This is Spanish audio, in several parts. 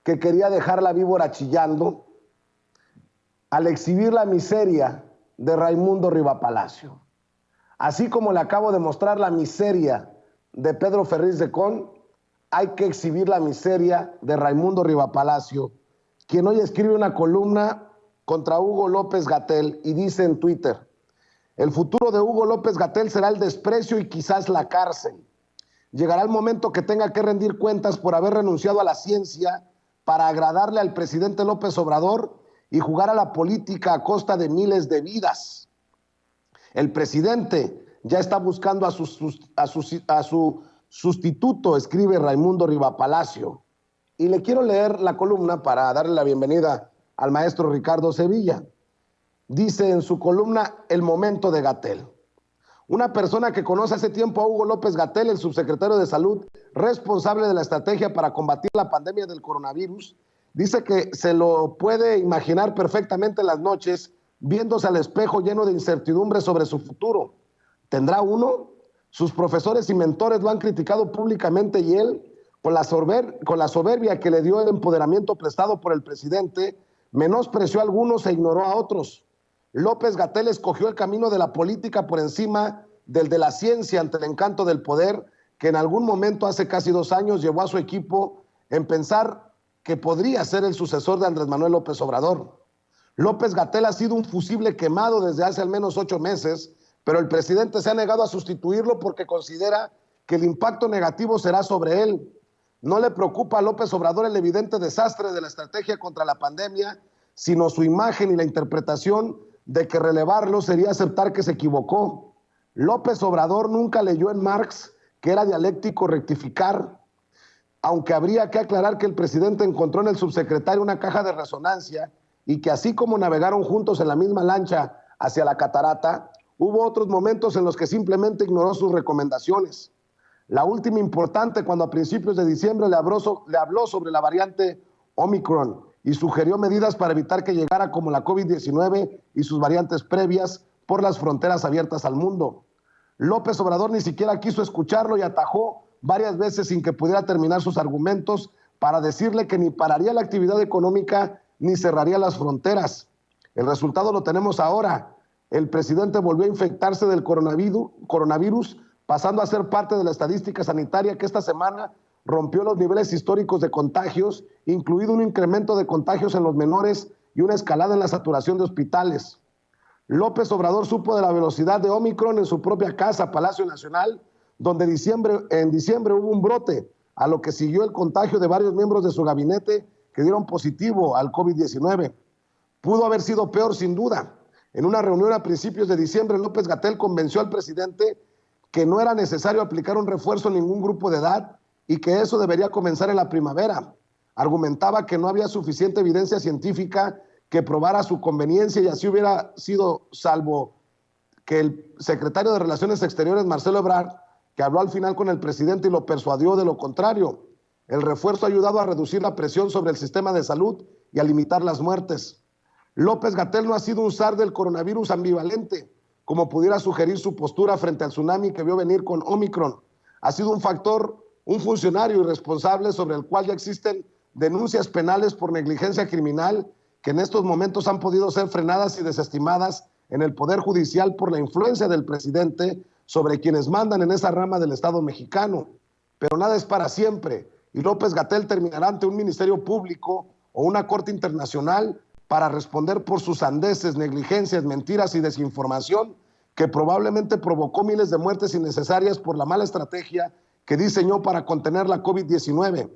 que quería dejar la víbora chillando al exhibir la miseria de Raimundo Rivapalacio. Así como le acabo de mostrar la miseria de Pedro Ferriz de Con, hay que exhibir la miseria de Raimundo Rivapalacio, quien hoy escribe una columna contra Hugo López-Gatell y dice en Twitter: el futuro de Hugo López-Gatell será el desprecio y quizás la cárcel. Llegará el momento que tenga que rendir cuentas por haber renunciado a la ciencia para agradarle al presidente López Obrador y jugar a la política a costa de miles de vidas. El presidente ya está buscando a su sustituto, escribe Raimundo Rivapalacio. Y le quiero leer la columna para darle la bienvenida al maestro Ricardo Sevilla. Dice en su columna El momento de Gatell: una persona que conoce hace tiempo a Hugo López-Gatell, el subsecretario de Salud, responsable de la estrategia para combatir la pandemia del coronavirus, dice que se lo puede imaginar perfectamente en las noches, viéndose al espejo lleno de incertidumbre sobre su futuro. ¿Tendrá uno? Sus profesores y mentores lo han criticado públicamente y él, con la soberbia que le dio el empoderamiento prestado por el presidente, menospreció a algunos e ignoró a otros. López-Gatell escogió el camino de la política por encima del de la ciencia ante el encanto del poder, que en algún momento hace casi 2 años llevó a su equipo en pensar que podría ser el sucesor de Andrés Manuel López Obrador. López-Gatell ha sido un fusible quemado desde hace al menos 8 meses, pero el presidente se ha negado a sustituirlo porque considera que el impacto negativo será sobre él. No le preocupa a López Obrador el evidente desastre de la estrategia contra la pandemia, sino su imagen y la interpretación de que relevarlo sería aceptar que se equivocó. López Obrador nunca leyó en Marx que era dialéctico rectificar, aunque habría que aclarar que el presidente encontró en el subsecretario una caja de resonancia y que así como navegaron juntos en la misma lancha hacia la catarata, hubo otros momentos en los que simplemente ignoró sus recomendaciones. La última importante cuando a principios de diciembre le habló sobre la variante Omicron y sugirió medidas para evitar que llegara como la COVID-19 y sus variantes previas por las fronteras abiertas al mundo. López Obrador ni siquiera quiso escucharlo y atajó varias veces sin que pudiera terminar sus argumentos para decirle que ni pararía la actividad económica ni cerraría las fronteras. El resultado lo tenemos ahora. El presidente volvió a infectarse del coronavirus, pasando a ser parte de la estadística sanitaria que esta semana rompió los niveles históricos de contagios, incluido un incremento de contagios en los menores y una escalada en la saturación de hospitales. López Obrador supo de la velocidad de Omicron en su propia casa, Palacio Nacional, donde en diciembre hubo un brote, a lo que siguió el contagio de varios miembros de su gabinete que dieron positivo al COVID-19. Pudo haber sido peor sin duda. En una reunión a principios de diciembre, López-Gatell convenció al presidente que no era necesario aplicar un refuerzo en ningún grupo de edad y que eso debería comenzar en la primavera. Argumentaba que no había suficiente evidencia científica que probara su conveniencia y así hubiera sido, salvo que el secretario de Relaciones Exteriores, Marcelo Ebrard, que habló al final con el presidente y lo persuadió de lo contrario. El refuerzo ha ayudado a reducir la presión sobre el sistema de salud y a limitar las muertes. López-Gatell no ha sido un zar del coronavirus ambivalente, como pudiera sugerir su postura frente al tsunami que vio venir con Omicron. Ha sido un funcionario irresponsable sobre el cual ya existen denuncias penales por negligencia criminal que en estos momentos han podido ser frenadas y desestimadas en el Poder Judicial por la influencia del presidente sobre quienes mandan en esa rama del Estado mexicano. Pero nada es para siempre y López-Gatell terminará ante un ministerio público o una corte internacional para responder por sus sandeces, negligencias, mentiras y desinformación que probablemente provocó miles de muertes innecesarias por la mala estrategia que diseñó para contener la COVID-19.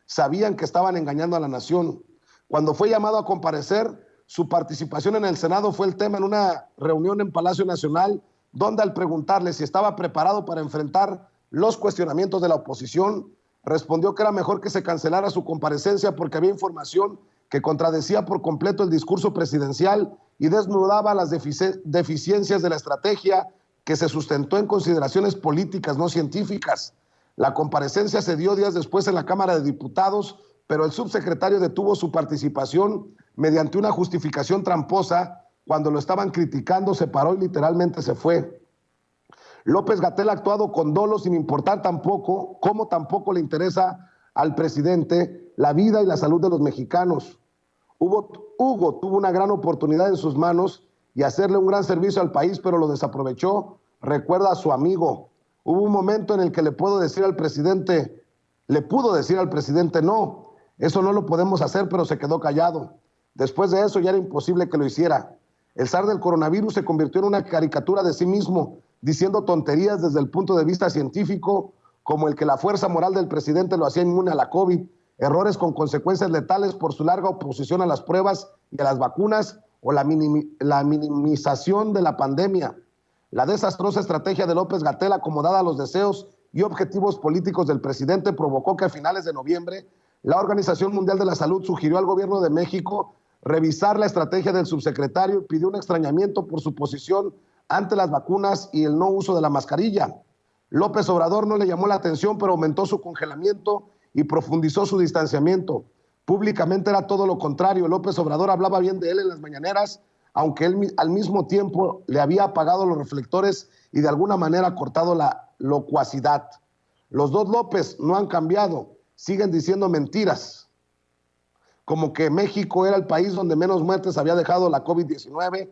Sabían que estaban engañando a la nación. Cuando fue llamado a comparecer, su participación en el Senado fue el tema en una reunión en Palacio Nacional, donde al preguntarle si estaba preparado para enfrentar los cuestionamientos de la oposición, respondió que era mejor que se cancelara su comparecencia porque había información que contradecía por completo el discurso presidencial y desnudaba las deficiencias de la estrategia que se sustentó en consideraciones políticas, no científicas. La comparecencia se dio días después en la Cámara de Diputados, pero el subsecretario detuvo su participación mediante una justificación tramposa. Cuando lo estaban criticando, se paró y literalmente se fue. López-Gatell ha actuado con dolo sin importar tampoco, como tampoco le interesa al presidente la vida y la salud de los mexicanos. Hugo tuvo una gran oportunidad en sus manos y hacerle un gran servicio al país, pero lo desaprovechó. Recuerda a su amigo. Hubo un momento en el que le pudo decir al presidente no, eso no lo podemos hacer, pero se quedó callado. Después de eso ya era imposible que lo hiciera. El zar del coronavirus se convirtió en una caricatura de sí mismo, diciendo tonterías desde el punto de vista científico, como el que la fuerza moral del presidente lo hacía inmune a la COVID, errores con consecuencias letales por su larga oposición a las pruebas y a las vacunas, o la minimización de la pandemia. La desastrosa estrategia de López-Gatell, acomodada a los deseos y objetivos políticos del presidente, provocó que a finales de noviembre la Organización Mundial de la Salud sugirió al gobierno de México revisar la estrategia del subsecretario y pidió un extrañamiento por su posición ante las vacunas y el no uso de la mascarilla. López Obrador no le llamó la atención, pero aumentó su congelamiento y profundizó su distanciamiento. Públicamente era todo lo contrario. López Obrador hablaba bien de él en las mañaneras, aunque él al mismo tiempo le había apagado los reflectores y de alguna manera cortado la locuacidad. Los dos López no han cambiado, siguen diciendo mentiras, como que México era el país donde menos muertes había dejado la COVID-19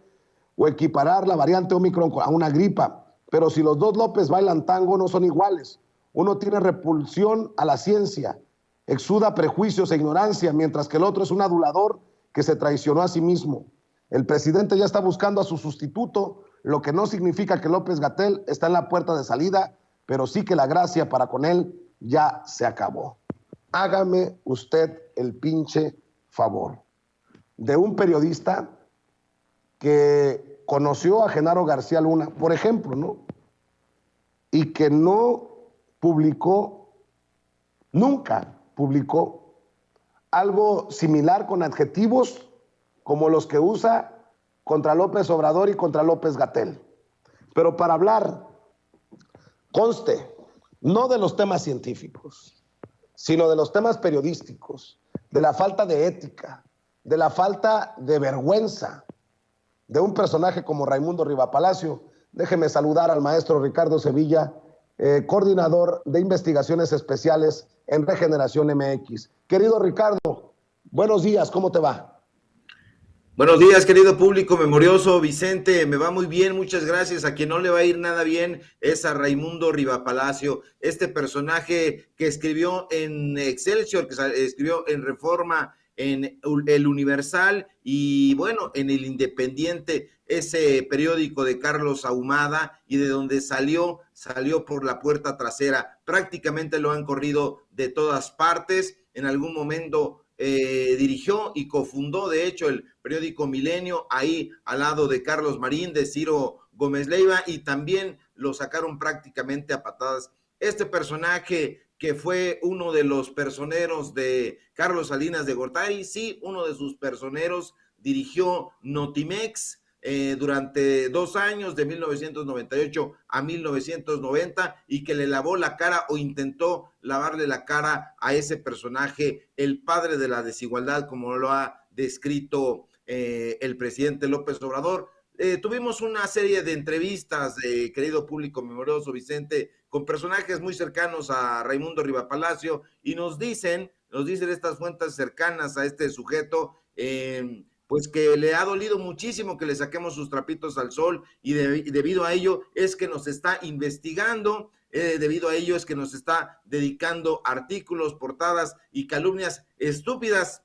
o equiparar la variante Omicron a una gripa. Pero si los dos López bailan tango, no son iguales. Uno tiene repulsión a la ciencia, exuda prejuicios e ignorancia, mientras que el otro es un adulador que se traicionó a sí mismo. El presidente ya está buscando a su sustituto, lo que no significa que López-Gatell está en la puerta de salida, pero sí que la gracia para con él ya se acabó. Hágame usted el pinche favor. De un periodista que conoció a Genaro García Luna, por ejemplo, ¿no? Y que nunca publicó algo similar con adjetivos como los que usa contra López Obrador y contra López-Gatell. Pero para hablar, conste, no de los temas científicos, sino de los temas periodísticos, de la falta de ética, de la falta de vergüenza de un personaje como Raimundo Riva Palacio, déjeme saludar al maestro Ricardo Sevilla, coordinador de investigaciones especiales en Regeneración MX. Querido Ricardo, buenos días, ¿cómo te va? Buenos días, querido público memorioso. Vicente, me va muy bien, muchas gracias. A quien no le va a ir nada bien es a Raimundo Riva Palacio, este personaje que escribió en Excelsior, que escribió en Reforma, en El Universal y bueno, en El Independiente, ese periódico de Carlos Ahumada, y de donde salió por la puerta trasera. Prácticamente lo han corrido de todas partes. En algún momento dirigió y cofundó, de hecho, el periódico Milenio, ahí al lado de Carlos Marín, de Ciro Gómez Leiva, y también lo sacaron prácticamente a patadas. Este personaje que fue uno de los personeros de Carlos Salinas de Gortari, sí, uno de sus personeros, dirigió Notimex durante 2 años, de 1998 a 1990, y que le lavó la cara o intentó lavarle la cara a ese personaje, el padre de la desigualdad, como lo ha descrito el presidente López Obrador. Tuvimos una serie de entrevistas, querido público memorioso Vicente, con personajes muy cercanos a Raimundo Riva Palacio, y nos dicen estas fuentes cercanas a este sujeto, pues que le ha dolido muchísimo que le saquemos sus trapitos al sol, y debido a ello es que nos está investigando, debido a ello es que nos está dedicando artículos, portadas y calumnias estúpidas.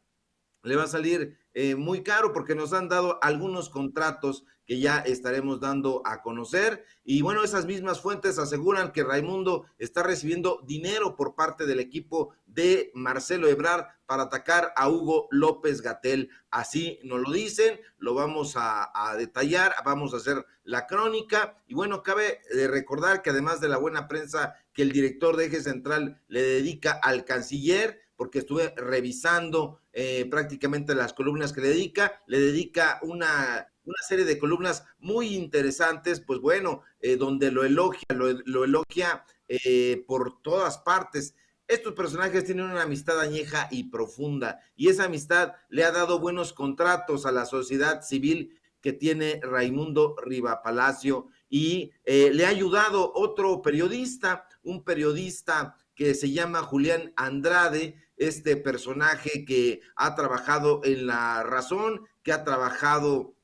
Le va a salir muy caro, porque nos han dado algunos contratos que ya estaremos dando a conocer, y bueno, esas mismas fuentes aseguran que Raimundo está recibiendo dinero por parte del equipo de Marcelo Ebrard para atacar a Hugo López-Gatell. Así nos lo dicen, lo vamos a detallar, vamos a hacer la crónica, y bueno, cabe recordar que además de la buena prensa que el director de Eje Central le dedica al canciller, porque estuve revisando prácticamente las columnas que le dedica una serie de columnas muy interesantes, pues bueno, donde lo elogia por todas partes. Estos personajes tienen una amistad añeja y profunda, y esa amistad le ha dado buenos contratos a la sociedad civil que tiene Raimundo Riva Palacio, y le ha ayudado otro periodista, un periodista que se llama Julián Andrade, este personaje que ha trabajado en La Razón, que ha trabajado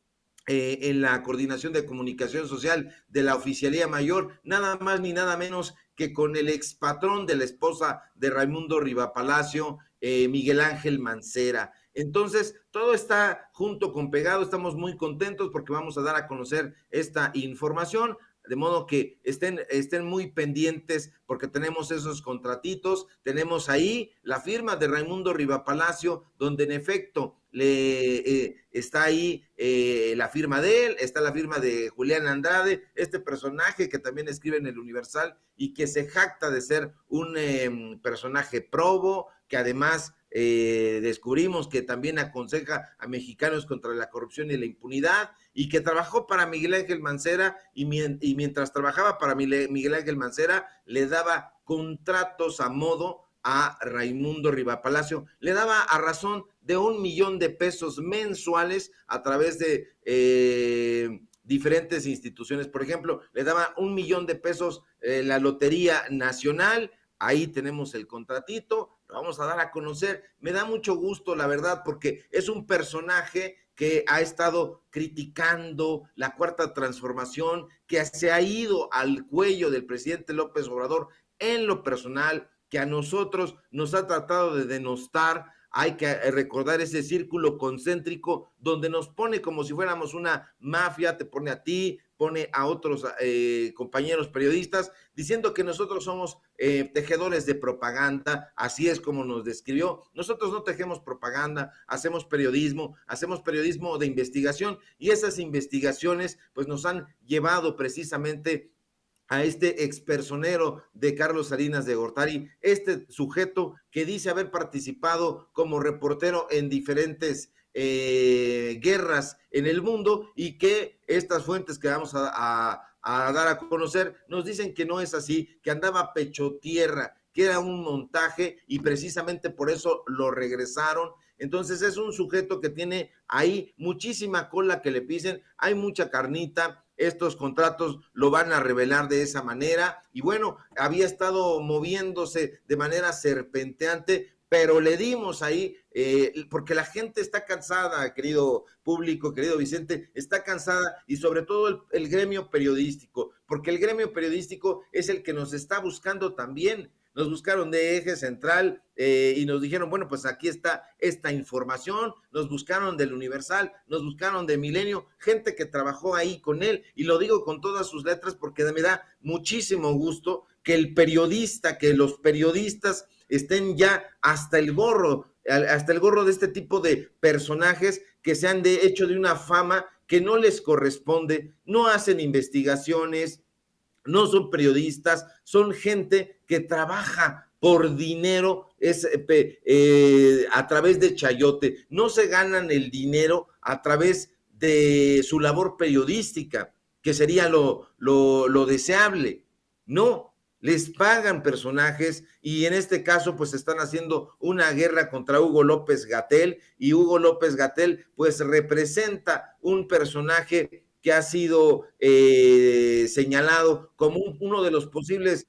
en la coordinación de comunicación social de la Oficialía Mayor, nada más ni nada menos que con el expatrón de la esposa de Raimundo Rivapalacio, Miguel Ángel Mancera. Entonces, todo está junto con pegado, estamos muy contentos porque vamos a dar a conocer esta información, de modo que estén muy pendientes porque tenemos esos contratitos, tenemos ahí la firma de Raimundo Rivapalacio, donde en efecto está ahí la firma de él, está la firma de Julián Andrade, este personaje que también escribe en el Universal y que se jacta de ser un personaje probo, que además descubrimos que también aconseja a mexicanos contra la corrupción y la impunidad, y que trabajó para Miguel Ángel Mancera, y mientras trabajaba para Miguel Ángel Mancera, le daba contratos a modo a Raimundo Rivapalacio, le daba a razón de 1 millón de pesos mensuales a través de diferentes instituciones. Por ejemplo, le daba 1 millón de pesos la Lotería Nacional. Ahí tenemos el contratito, lo vamos a dar a conocer. Me da mucho gusto, la verdad, porque es un personaje que ha estado criticando la Cuarta Transformación, que se ha ido al cuello del presidente López Obrador en lo personal, que a nosotros nos ha tratado de denostar. Hay que recordar ese círculo concéntrico donde nos pone como si fuéramos una mafia, te pone a ti, pone a otros compañeros periodistas, diciendo que nosotros somos tejedores de propaganda. Así es como nos describió. Nosotros no tejemos propaganda, hacemos periodismo de investigación, y esas investigaciones pues nos han llevado precisamente a este expersonero de Carlos Salinas de Gortari, este sujeto que dice haber participado como reportero en diferentes guerras en el mundo, y que estas fuentes que vamos a dar a conocer nos dicen que no es así, que andaba pecho tierra, que era un montaje, y precisamente por eso lo regresaron. Entonces es un sujeto que tiene ahí muchísima cola que le pisen, hay mucha carnita. Estos contratos lo van a revelar de esa manera, y bueno, había estado moviéndose de manera serpenteante, pero le dimos ahí, porque la gente está cansada, querido público, querido Vicente, está cansada, y sobre todo el gremio periodístico, porque el gremio periodístico es el que nos está buscando también. Nos buscaron de Eje Central y nos dijeron, bueno, pues aquí está esta información. Nos buscaron del Universal, nos buscaron de Milenio, gente que trabajó ahí con él, y lo digo con todas sus letras porque me da muchísimo gusto que que los periodistas estén ya hasta el gorro de este tipo de personajes que se han hecho de una fama que no les corresponde, no hacen investigaciones, no son periodistas, son gente que trabaja por dinero, a través de chayote, no se ganan el dinero a través de su labor periodística, que sería lo deseable. No, les pagan personajes, y en este caso pues están haciendo una guerra contra Hugo López-Gatell, y Hugo López-Gatell pues representa un personaje que ha sido señalado como uno de los posibles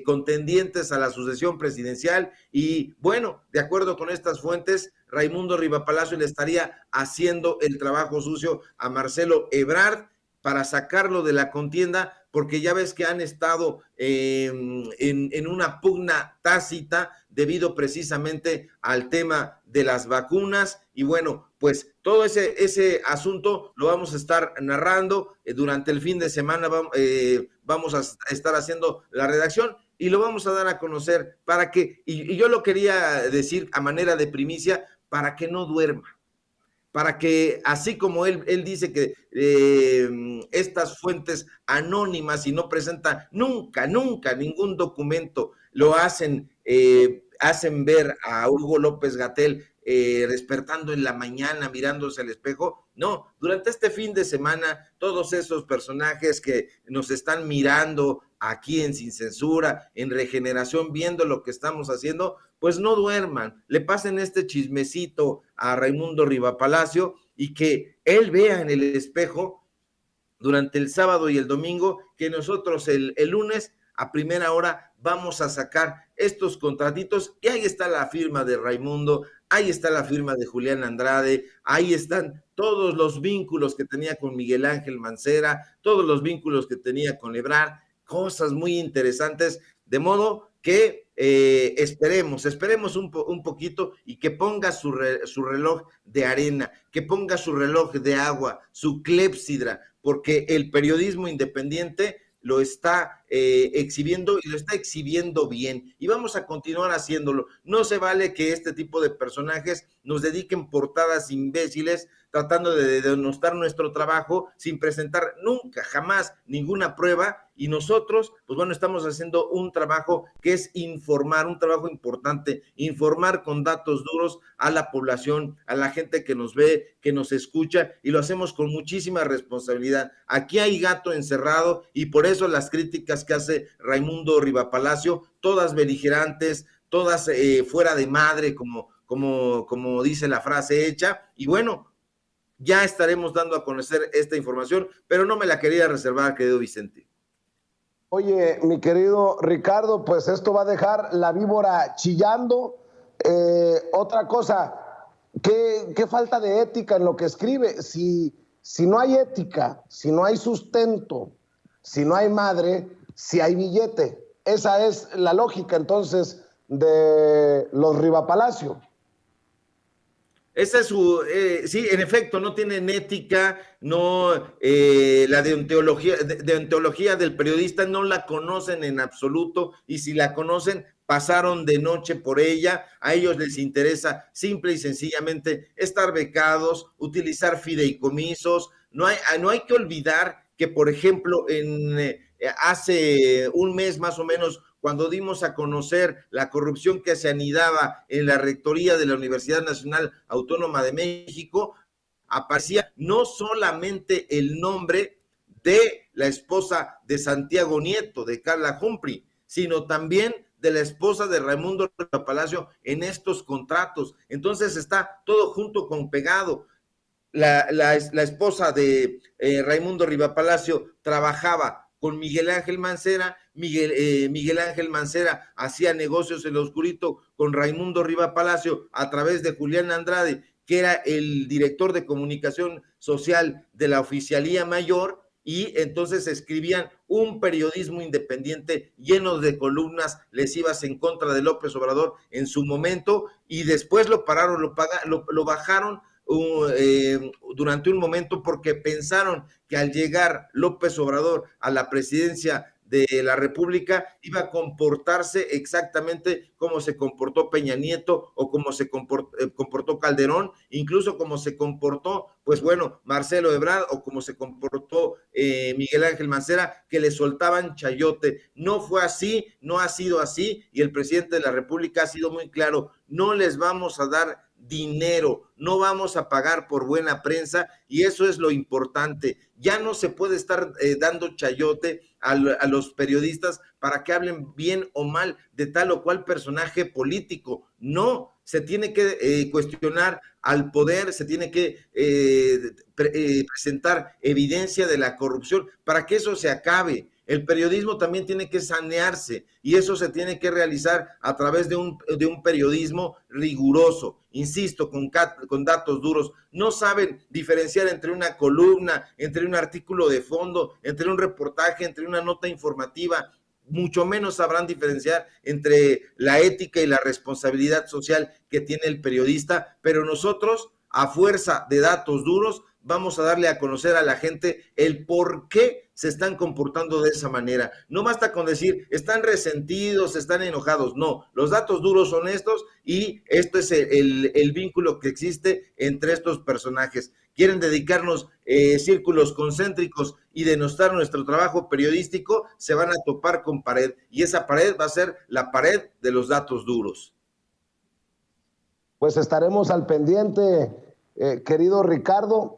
contendientes a la sucesión presidencial. Y bueno, de acuerdo con estas fuentes, Raimundo Rivapalacio le estaría haciendo el trabajo sucio a Marcelo Ebrard para sacarlo de la contienda, porque ya ves que han estado en una pugna tácita debido precisamente al tema de las vacunas. Y bueno, pues todo ese asunto lo vamos a estar narrando durante el fin de semana. Vamos a estar haciendo la redacción y lo vamos a dar a conocer para que, y yo lo quería decir a manera de primicia, para que no duerma, para que así como él dice que estas fuentes anónimas, y no presentan nunca ningún documento, lo hacen ver a Hugo López-Gatell despertando en la mañana, mirándose al espejo. No, durante este fin de semana, todos esos personajes que nos están mirando aquí en Sin Censura, en Regeneración, viendo lo que estamos haciendo, pues no duerman, le pasen este chismecito a Raimundo Rivapalacio, y que él vea en el espejo durante el sábado y el domingo que nosotros el lunes a primera hora vamos a sacar estos contratitos, y ahí está la firma de Raimundo, ahí está la firma de Julián Andrade, ahí están todos los vínculos que tenía con Miguel Ángel Mancera, todos los vínculos que tenía con Ebrard, cosas muy interesantes, de modo que esperemos un poquito y que ponga su reloj de arena, que ponga su reloj de agua, su clepsidra, porque el periodismo independiente lo está exhibiendo y lo está exhibiendo bien, y vamos a continuar haciéndolo. No se vale que este tipo de personajes nos dediquen portadas imbéciles tratando de denostar nuestro trabajo sin presentar nunca, jamás ninguna prueba, y nosotros, pues bueno, estamos haciendo un trabajo que es informar, un trabajo importante, informar con datos duros a la población, a la gente que nos ve, que nos escucha, y lo hacemos con muchísima responsabilidad. Aquí hay gato encerrado, y por eso las críticas que hace Raimundo Rivapalacio, todas beligerantes, todas fuera de madre, como dice la frase hecha, y bueno, ya estaremos dando a conocer esta información, pero no me la quería reservar, querido Vicente. Oye, mi querido Ricardo, pues esto va a dejar la víbora chillando. Otra cosa, ¿qué falta de ética en lo que escribe? Si no hay ética, si no hay sustento, si no hay madre, si hay billete. Esa es la lógica entonces de los Rivapalacio. Esa es su, sí, en efecto, no tienen ética, no, la deontología del periodista no la conocen en absoluto, y si la conocen, pasaron de noche por ella. A ellos les interesa simple y sencillamente estar becados, utilizar fideicomisos. No hay que olvidar que, por ejemplo, hace un mes más o menos, cuando dimos a conocer la corrupción que se anidaba en la rectoría de la Universidad Nacional Autónoma de México, aparecía no solamente el nombre de la esposa de Santiago Nieto, de Carla Humphrey, sino también de la esposa de Raimundo Rivapalacio en estos contratos. Entonces está todo junto con pegado. La esposa de Raimundo Rivapalacio trabajaba con Miguel Ángel Mancera. Miguel Ángel Mancera hacía negocios en lo oscurito con Raimundo Rivapalacio a través de Julián Andrade, que era el director de comunicación social de la Oficialía Mayor, y entonces escribían un periodismo independiente lleno de columnas lesivas en contra de López Obrador en su momento, y después lo pararon, lo bajaron durante un momento, porque pensaron que al llegar López Obrador a la presidencia de la República iba a comportarse exactamente como se comportó Peña Nieto, o como se comportó Calderón, incluso como se comportó, pues bueno, Marcelo Ebrard, o como se comportó Miguel Ángel Mancera, que le soltaban chayote. No fue así, no ha sido así, y el presidente de la República ha sido muy claro: no les vamos a dar dinero, no vamos a pagar por buena prensa, y eso es lo importante. Ya no se puede estar dando chayote a los periodistas para que hablen bien o mal de tal o cual personaje político. No, se tiene que cuestionar al poder, se tiene que presentar evidencia de la corrupción para que eso se acabe. El periodismo también tiene que sanearse, y eso se tiene que realizar a través de un periodismo riguroso, insisto, con datos duros. No saben diferenciar entre una columna, entre un artículo de fondo, entre un reportaje, entre una nota informativa. Mucho menos sabrán diferenciar entre la ética y la responsabilidad social que tiene el periodista, pero nosotros, a fuerza de datos duros, vamos a darle a conocer a la gente el por qué se están comportando de esa manera. No basta con decir están resentidos, están enojados. No, los datos duros son estos, y esto es el vínculo que existe entre estos personajes. Quieren dedicarnos círculos concéntricos y denostar nuestro trabajo periodístico, se van a topar con pared, y esa pared va a ser la pared de los datos duros. Pues estaremos al pendiente, querido Ricardo.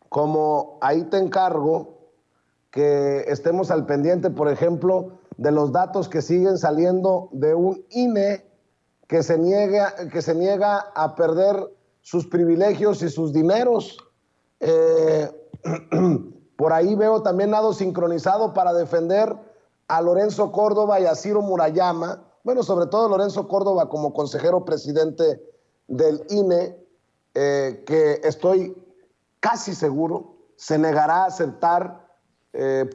Como ahí te encargo que estemos al pendiente, por ejemplo, de los datos que siguen saliendo de un INE que se niega a perder sus privilegios y sus dineros. Por ahí veo también nado sincronizado para defender a Lorenzo Córdoba y a Ciro Murayama, bueno, sobre todo Lorenzo Córdoba como consejero presidente del INE, que estoy casi seguro se negará a aceptar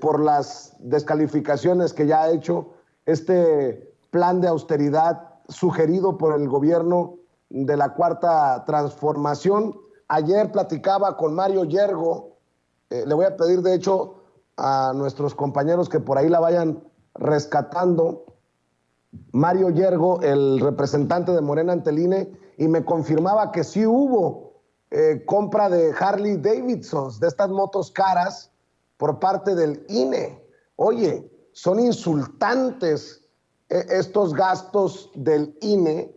por las descalificaciones que ya ha hecho este plan de austeridad sugerido por el gobierno de la Cuarta Transformación. Ayer platicaba con Mario Yergo, le voy a pedir de hecho a nuestros compañeros que por ahí la vayan rescatando. Mario Yergo, el representante de Morena ante el INE, y me confirmaba que sí hubo compra de Harley Davidsons, de estas motos caras, por parte del INE. Oye, son insultantes estos gastos del INE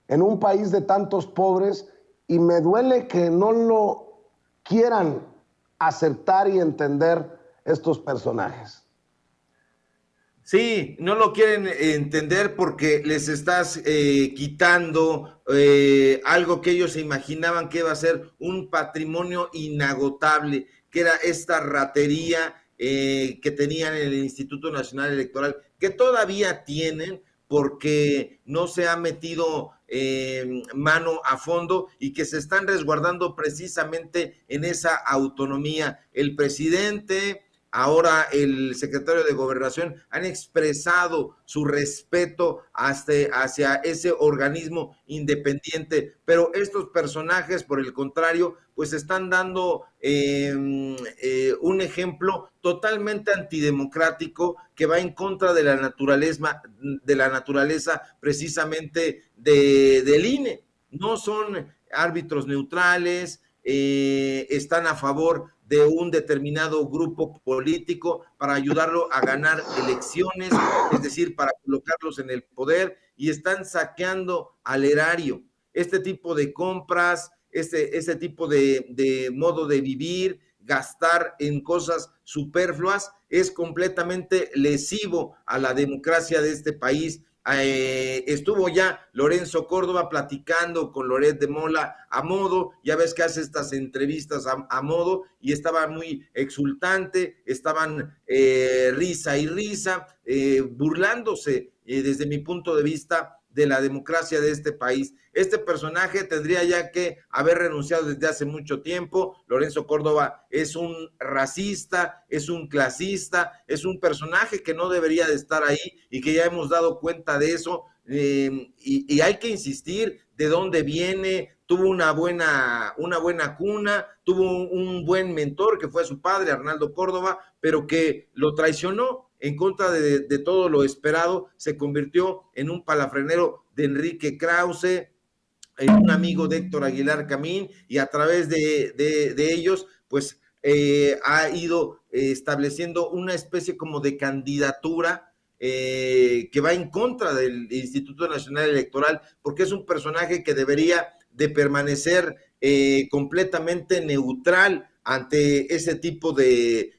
en un país de tantos pobres, y me duele que no lo quieran aceptar y entender estos personajes. Sí, no lo quieren entender porque les estás quitando algo que ellos se imaginaban que iba a ser un patrimonio inagotable, que era esta ratería que tenían en el Instituto Nacional Electoral, que todavía tienen porque no se ha metido mano a fondo y que se están resguardando precisamente en esa autonomía. El presidente, ahora el secretario de Gobernación, han expresado su respeto hacia ese organismo independiente, pero estos personajes, por el contrario, pues están dando un ejemplo totalmente antidemocrático que va en contra de la naturaleza precisamente del INE. No son árbitros neutrales, están a favor de un determinado grupo político para ayudarlo a ganar elecciones, es decir, para colocarlos en el poder, y están saqueando al erario. Este tipo de compras, este tipo de modo de vivir, gastar en cosas superfluas, es completamente lesivo a la democracia de este país. Estuvo ya Lorenzo Córdoba platicando con Loret de Mola a modo, ya ves que hace estas entrevistas a modo, y estaba muy exultante, estaban risa y risa, burlándose desde mi punto de vista de la democracia de este país. Este personaje tendría ya que haber renunciado desde hace mucho tiempo. Lorenzo Córdoba es un racista, es un clasista, es un personaje que no debería de estar ahí y que ya hemos dado cuenta de eso, y hay que insistir de dónde viene. Tuvo una buena cuna, tuvo un buen mentor que fue su padre, Arnaldo Córdoba, pero que lo traicionó en contra de todo lo esperado, se convirtió en un palafrenero de Enrique Krause, en un amigo de Héctor Aguilar Camín, y a través de ellos, pues ha ido estableciendo una especie como de candidatura que va en contra del Instituto Nacional Electoral, porque es un personaje que debería de permanecer completamente neutral ante ese tipo de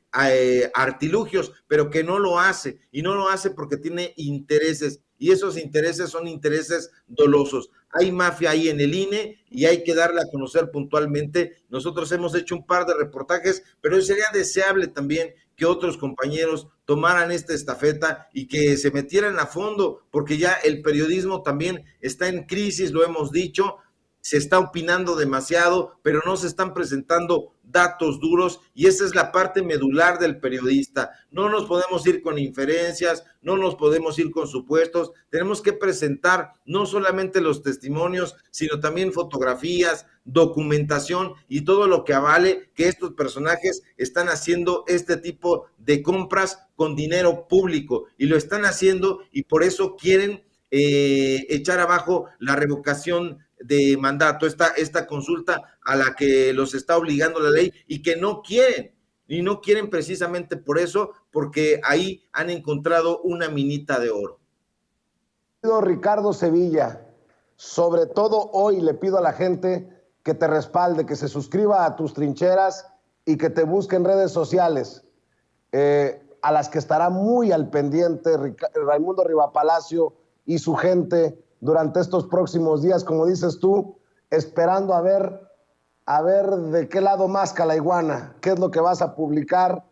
artilugios, pero que no lo hace, y no lo hace porque tiene intereses, y esos intereses son intereses dolosos. Hay mafia ahí en el INE y hay que darla a conocer puntualmente. Nosotros hemos hecho un par de reportajes, pero sería deseable también que otros compañeros tomaran esta estafeta y que se metieran a fondo, porque ya el periodismo también está en crisis, lo hemos dicho. Se está opinando demasiado, pero no se están presentando datos duros, y esa es la parte medular del periodista. No nos podemos ir con inferencias, no nos podemos ir con supuestos, tenemos que presentar no solamente los testimonios, sino también fotografías, documentación y todo lo que avale que estos personajes están haciendo este tipo de compras con dinero público, y lo están haciendo, y por eso quieren echar abajo la revocación de mandato, esta consulta a la que los está obligando la ley, y que no quieren, y no quieren precisamente por eso, porque ahí han encontrado una minita de oro. Ricardo Sevilla, sobre todo hoy le pido a la gente que te respalde, que se suscriba a tus trincheras y que te busque en redes sociales, a las que estará muy al pendiente Raimundo Rivapalacio y su gente durante estos próximos días, como dices tú, esperando a ver de qué lado masca la iguana, qué es lo que vas a publicar,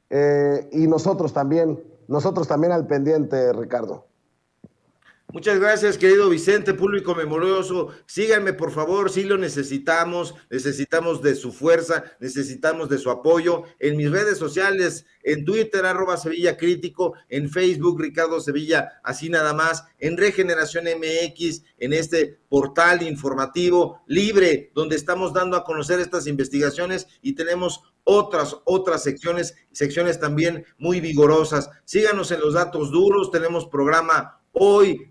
y nosotros también al pendiente, Ricardo. Muchas gracias, querido Vicente, público memorioso. Síganme, por favor, sí lo necesitamos de su fuerza, necesitamos de su apoyo. En mis redes sociales, en Twitter, @Sevilla Crítico, en Facebook, Ricardo Sevilla, así nada más, en Regeneración MX, en este portal informativo libre, donde estamos dando a conocer estas investigaciones y tenemos otras secciones también muy vigorosas. Síganos en los datos duros, tenemos programa hoy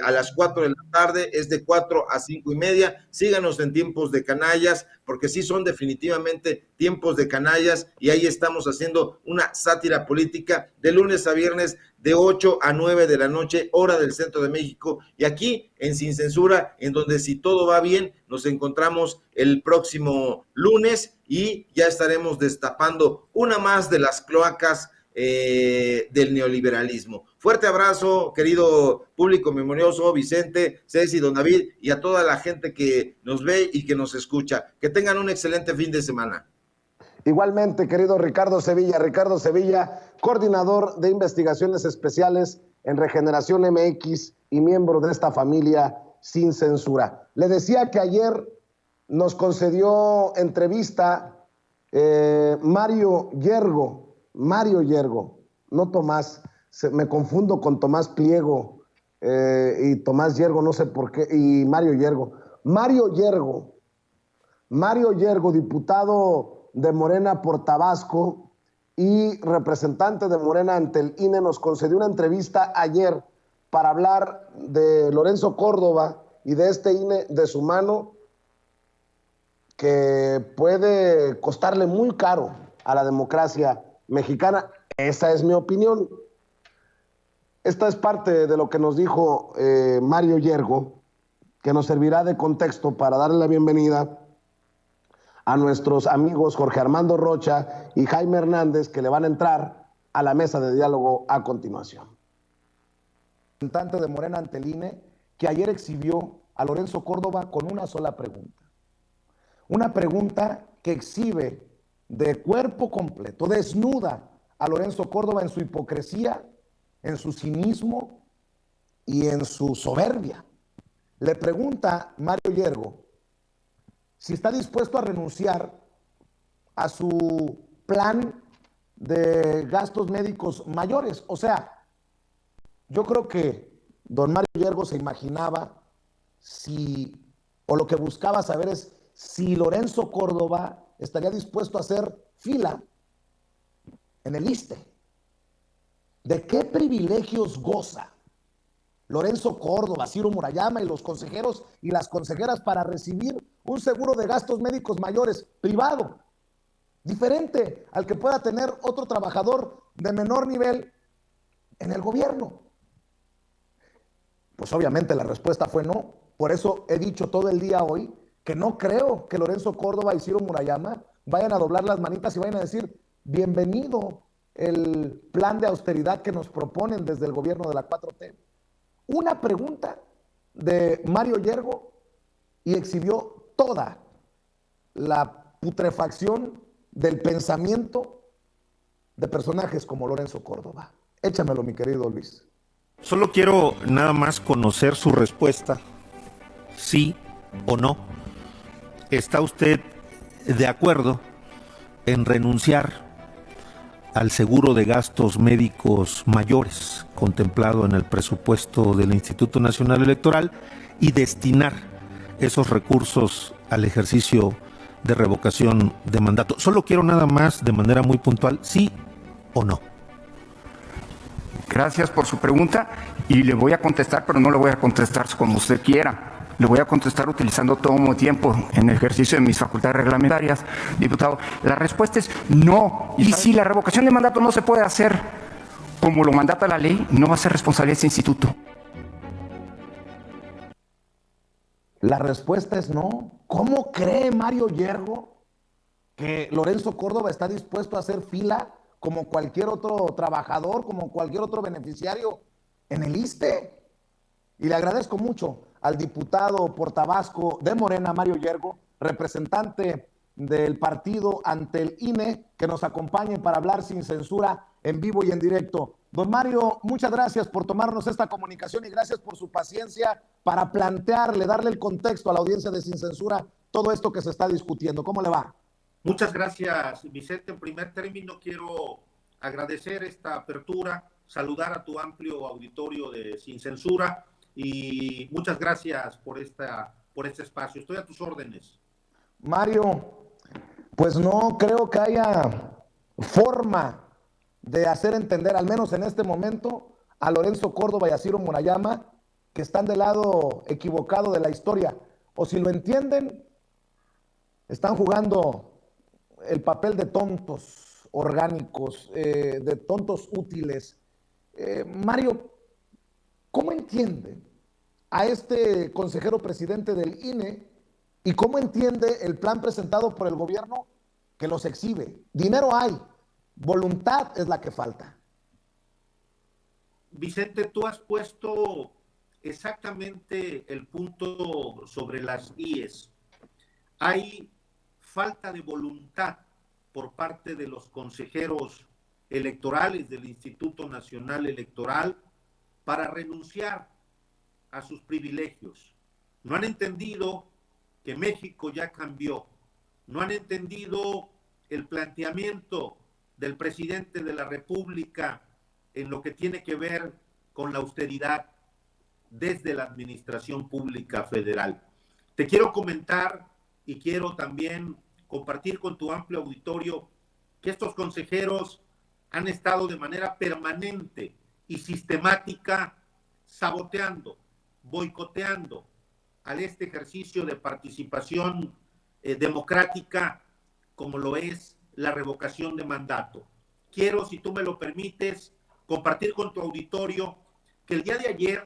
a las 4 de la tarde, es de 4 a 5:30. Síganos en Tiempos de Canallas, porque sí son definitivamente tiempos de canallas, y ahí estamos haciendo una sátira política de lunes a viernes de 8 a 9 de la noche, hora del centro de México, y aquí en Sin Censura, en donde, si todo va bien, nos encontramos el próximo lunes y ya estaremos destapando una más de las cloacas del neoliberalismo. Fuerte abrazo, querido público memorioso, Vicente, Ceci, don David, y a toda la gente que nos ve y que nos escucha. Que tengan un excelente fin de semana. Igualmente, querido Ricardo Sevilla, coordinador de investigaciones especiales en Regeneración MX y miembro de esta familia Sin Censura. Le decía que ayer nos concedió entrevista Mario Yergo, no Tomás, me confundo con Tomás Pliego y Tomás Yergo, no sé por qué, y Mario Yergo. Mario Yergo, diputado de Morena por Tabasco y representante de Morena ante el INE, nos concedió una entrevista ayer para hablar de Lorenzo Córdoba y de este INE de su mano, que puede costarle muy caro a la democracia mexicana. Esa es mi opinión. Esta es parte de lo que nos dijo Mario Yergo, que nos servirá de contexto para darle la bienvenida a nuestros amigos Jorge Armando Rocha y Jaime Hernández, que le van a entrar a la mesa de diálogo a continuación. Representante de Morena ante el INE, que ayer exhibió a Lorenzo Córdoba con una sola pregunta. Una pregunta que exhibe de cuerpo completo, desnuda a Lorenzo Córdoba en su hipocresía, en su cinismo y en su soberbia. Le pregunta Mario Yergo si está dispuesto a renunciar a su plan de gastos médicos mayores. O sea, yo creo que don Mario Yergo se imaginaba o lo que buscaba saber es si Lorenzo Córdoba estaría dispuesto a hacer fila en el ISSSTE. ¿De qué privilegios goza Lorenzo Córdoba, Ciro Murayama y los consejeros y las consejeras para recibir un seguro de gastos médicos mayores privado, diferente al que pueda tener otro trabajador de menor nivel en el gobierno? Pues obviamente la respuesta fue no. Por eso he dicho todo el día hoy que no creo que Lorenzo Córdoba y Ciro Murayama vayan a doblar las manitas y vayan a decir bienvenido el plan de austeridad que nos proponen desde el gobierno de la 4T. Una pregunta de Mario Yergo y exhibió toda la putrefacción del pensamiento de personajes como Lorenzo Córdoba. Échamelo, mi querido Luis. Solo quiero nada más conocer su respuesta, sí o no. ¿Está usted de acuerdo en renunciar al seguro de gastos médicos mayores contemplado en el presupuesto del Instituto Nacional Electoral y destinar esos recursos al ejercicio de revocación de mandato? Solo quiero nada más, de manera muy puntual, sí o no. Gracias por su pregunta y le voy a contestar, pero no le voy a contestar como usted quiera. Le voy a contestar utilizando todo mi tiempo en el ejercicio de mis facultades reglamentarias, diputado. La respuesta es no. Y si la revocación de mandato no se puede hacer como lo mandata la ley, no va a ser responsabilidad de ese instituto. La respuesta es no. ¿Cómo cree Mario Yergo que Lorenzo Córdoba está dispuesto a hacer fila como cualquier otro trabajador, como cualquier otro beneficiario en el ISSSTE? Y le agradezco mucho al diputado por Tabasco de Morena, Mario Yergo, representante del partido ante el INE, que nos acompañe para hablar sin censura, en vivo y en directo. Don Mario, muchas gracias por tomarnos esta comunicación y gracias por su paciencia para plantearle, darle el contexto a la audiencia de Sin Censura todo esto que se está discutiendo. ¿Cómo le va? Muchas gracias, Vicente. En primer término, quiero agradecer esta apertura, saludar a tu amplio auditorio de Sin Censura y muchas gracias por este espacio. Estoy a tus órdenes. Mario, pues no creo que haya forma de hacer entender, al menos en este momento, a Lorenzo Córdoba y a Ciro Murayama, que están del lado equivocado de la historia. O si lo entienden, están jugando el papel de tontos orgánicos, de tontos útiles. Mario, ¿cómo entiende a este consejero presidente del INE y cómo entiende el plan presentado por el gobierno que los exhibe? Dinero hay, voluntad es la que falta. Vicente, tú has puesto exactamente el punto sobre las IES. Hay falta de voluntad por parte de los consejeros electorales del Instituto Nacional Electoral para renunciar a sus privilegios. No han entendido que México ya cambió. No han entendido el planteamiento del presidente de la República en lo que tiene que ver con la austeridad desde la Administración Pública Federal. Te quiero comentar y quiero también compartir con tu amplio auditorio que estos consejeros han estado de manera permanente y sistemática saboteando, boicoteando a este ejercicio de participación democrática como lo es la revocación de mandato. Quiero, si tú me lo permites, compartir con tu auditorio que el día de ayer,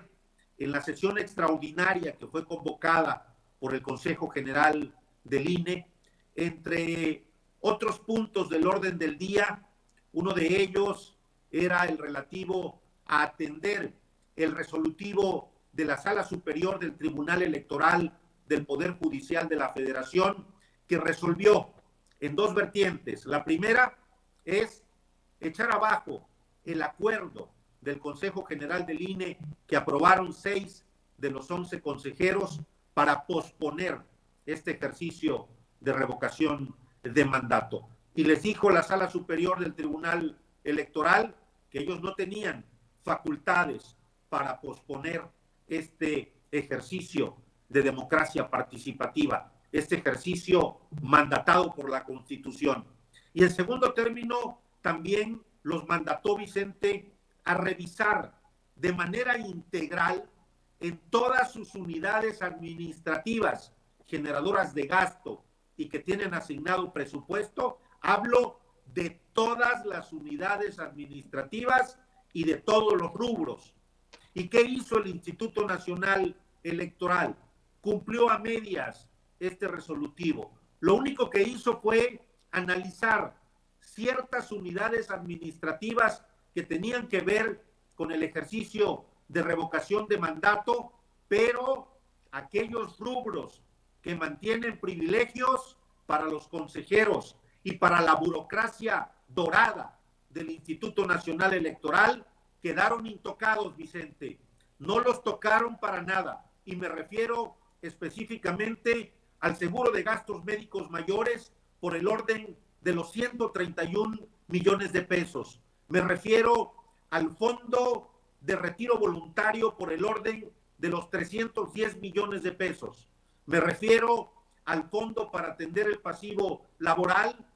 en la sesión extraordinaria que fue convocada por el Consejo General del INE, entre otros puntos del orden del día, uno de ellos era el relativo a atender el resolutivo de la Sala Superior del Tribunal Electoral del Poder Judicial de la Federación, que resolvió en dos vertientes. La primera es echar abajo el acuerdo del Consejo General del INE que aprobaron 6 de los 11 consejeros para posponer este ejercicio de revocación de mandato. Y les dijo la Sala Superior del Tribunal Electoral que ellos no tenían facultades para posponer este ejercicio de democracia participativa, este ejercicio mandatado por la Constitución. Y en segundo término, también los mandató, Vicente, a revisar de manera integral en todas sus unidades administrativas generadoras de gasto y que tienen asignado presupuesto. Hablo de todas las unidades administrativas y de todos los rubros. ¿Y qué hizo el Instituto Nacional Electoral? Cumplió a medias este resolutivo. Lo único que hizo fue analizar ciertas unidades administrativas que tenían que ver con el ejercicio de revocación de mandato, pero aquellos rubros que mantienen privilegios para los consejeros y para la burocracia dorada del Instituto Nacional Electoral quedaron intocados, Vicente. No los tocaron para nada. Y me refiero específicamente al seguro de gastos médicos mayores por el orden de los 131 millones de pesos. Me refiero al fondo de retiro voluntario por el orden de los 310 millones de pesos. Me refiero al fondo para atender el pasivo laboral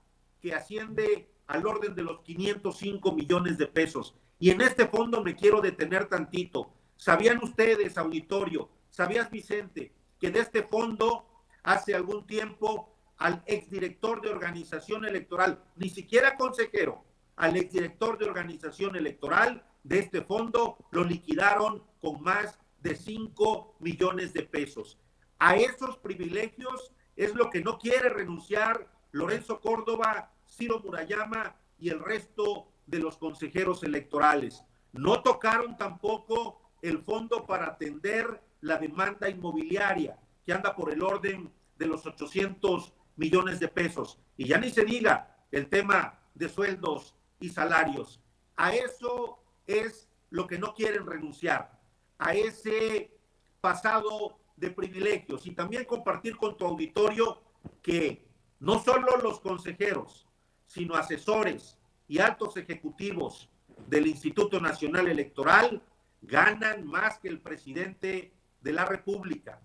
que asciende al orden de los 505 millones de pesos. Y en este fondo me quiero detener tantito. ¿Sabían ustedes, auditorio? ¿Sabías, Vicente, que de este fondo hace algún tiempo al exdirector de organización electoral, ni siquiera consejero, al exdirector de organización electoral de este fondo lo liquidaron con más de 5 millones de pesos? A esos privilegios es lo que no quiere renunciar Lorenzo Córdoba, Ciro Murayama y el resto de los consejeros electorales. No tocaron tampoco el fondo para atender la demanda inmobiliaria, que anda por el orden de los 800 millones de pesos. Y ya ni se diga el tema de sueldos y salarios. A eso es lo que no quieren renunciar, a ese pasado de privilegios, y también compartir con tu auditorio que no solo los consejeros, sino asesores y altos ejecutivos del Instituto Nacional Electoral ganan más que el presidente de la República,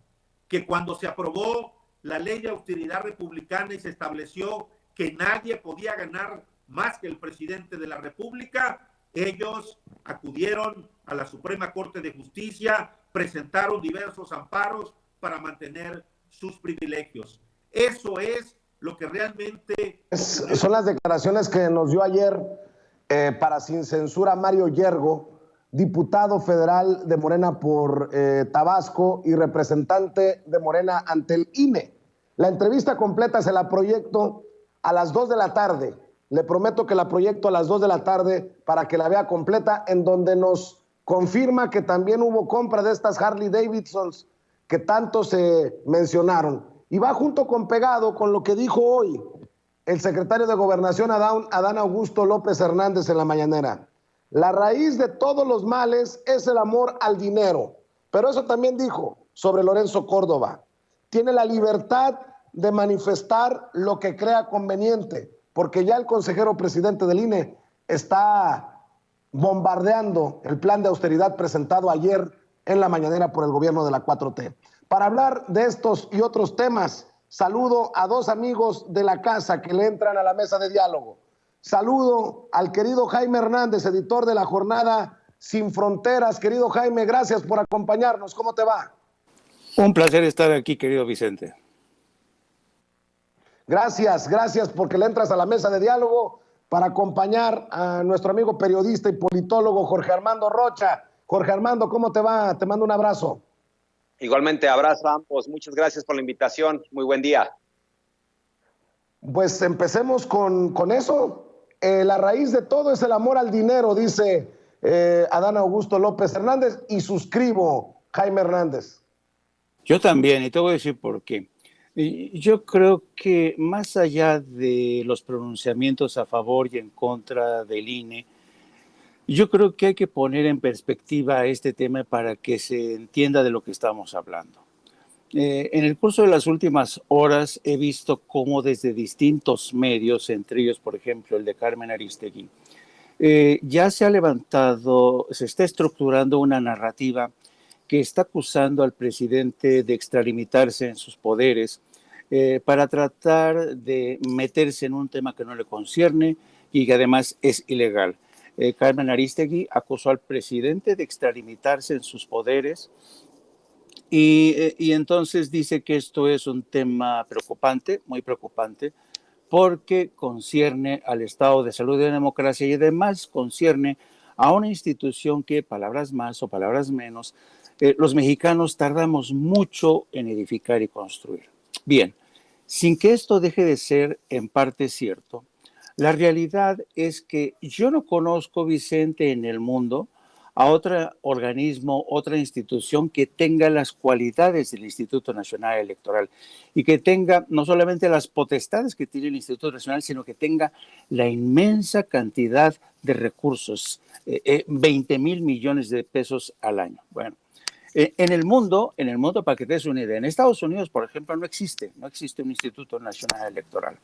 que cuando se aprobó la ley de austeridad republicana y se estableció que nadie podía ganar más que el presidente de la República, ellos acudieron a la Suprema Corte de Justicia, presentaron diversos amparos para mantener sus privilegios. Eso es lo que realmente... Son las declaraciones que nos dio ayer para Sin Censura Mario Yergo, diputado federal de Morena por Tabasco y representante de Morena ante el INE. La entrevista completa se la proyecto a las 2 de la tarde. Le prometo que la proyecto a las 2 de la tarde para que la vea completa, en donde nos confirma que también hubo compra de estas Harley Davidsons que tanto se mencionaron. Y va junto con pegado con lo que dijo hoy el secretario de Gobernación Adán Augusto López Hernández en la mañanera. La raíz de todos los males es el amor al dinero. Pero eso también dijo sobre Lorenzo Córdoba. Tiene la libertad de manifestar lo que crea conveniente, porque ya el consejero presidente del INE está bombardeando el plan de austeridad presentado ayer en la mañanera por el gobierno de la 4T. Para hablar de estos y otros temas, saludo a dos amigos de la casa que le entran a la mesa de diálogo. Saludo al querido Jaime Hernández, editor de la jornada Sin Fronteras. Querido Jaime, gracias por acompañarnos. ¿Cómo te va? Un placer estar aquí, querido Vicente. Gracias porque le entras a la mesa de diálogo para acompañar a nuestro amigo periodista y politólogo Jorge Armando Rocha. Jorge Armando, ¿cómo te va? Te mando un abrazo. Igualmente, abrazo a ambos. Muchas gracias por la invitación. Muy buen día. Pues empecemos con eso. La raíz de todo es el amor al dinero, dice Adán Augusto López Hernández, y suscribo, Jaime Hernández. Yo también, y te voy a decir por qué. Yo creo que más allá de los pronunciamientos a favor y en contra del INE, yo creo que hay que poner en perspectiva este tema para que se entienda de lo que estamos hablando. En el curso de las últimas horas he visto cómo desde distintos medios, entre ellos, por ejemplo, el de Carmen Aristegui, ya se ha levantado, se está estructurando una narrativa que está acusando al presidente de extralimitarse en sus poderes para tratar de meterse en un tema que no le concierne y que además es ilegal. Carmen Aristegui acusó al presidente de extralimitarse en sus poderes y entonces dice que esto es un tema preocupante, muy preocupante, porque concierne al estado de salud de la democracia y además concierne a una institución que, palabras más o palabras menos, los mexicanos tardamos mucho en edificar y construir. Bien, sin que esto deje de ser en parte cierto, la realidad es que yo no conozco, Vicente, en el mundo a otro organismo, otra institución que tenga las cualidades del Instituto Nacional Electoral y que tenga no solamente las potestades que tiene el Instituto Nacional, sino que tenga la inmensa cantidad de recursos, 20,000 millones de pesos al año. Bueno, en el mundo, para que te des una idea, en Estados Unidos, por ejemplo, no existe un Instituto Nacional Electoral.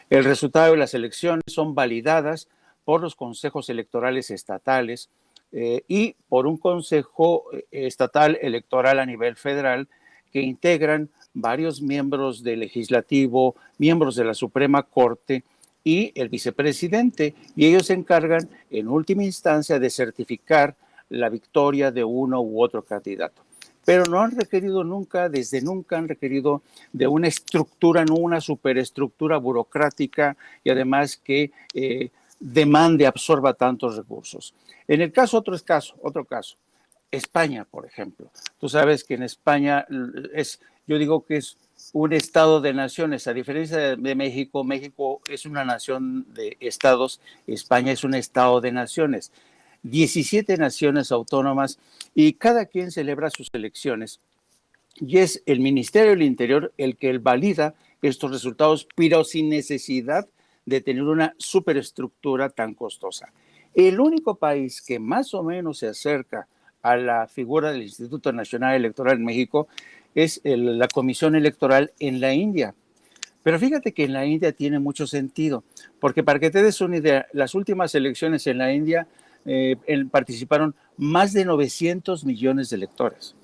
El resultado de las elecciones son validadas por los consejos electorales estatales y por un consejo estatal electoral a nivel federal que integran varios miembros del legislativo, miembros de la Suprema Corte y el vicepresidente, y ellos se encargan en última instancia de certificar la victoria de uno u otro candidato. Pero no han requerido nunca, desde nunca han requerido de una estructura, no una superestructura burocrática y además que demande, absorba tantos recursos. En el caso, otro caso, España, por ejemplo. Tú sabes que en España yo digo que es un estado de naciones, a diferencia de México. México es una nación de estados, España es un estado de naciones. 17 naciones autónomas y cada quien celebra sus elecciones y es el Ministerio del Interior el que valida estos resultados, pero sin necesidad de tener una superestructura tan costosa. El único país que más o menos se acerca a la figura del Instituto Nacional Electoral en México es la Comisión Electoral en la India. Pero fíjate que en la India tiene mucho sentido, porque para que te des una idea, las últimas elecciones en la India participaron más de 900 millones de electores.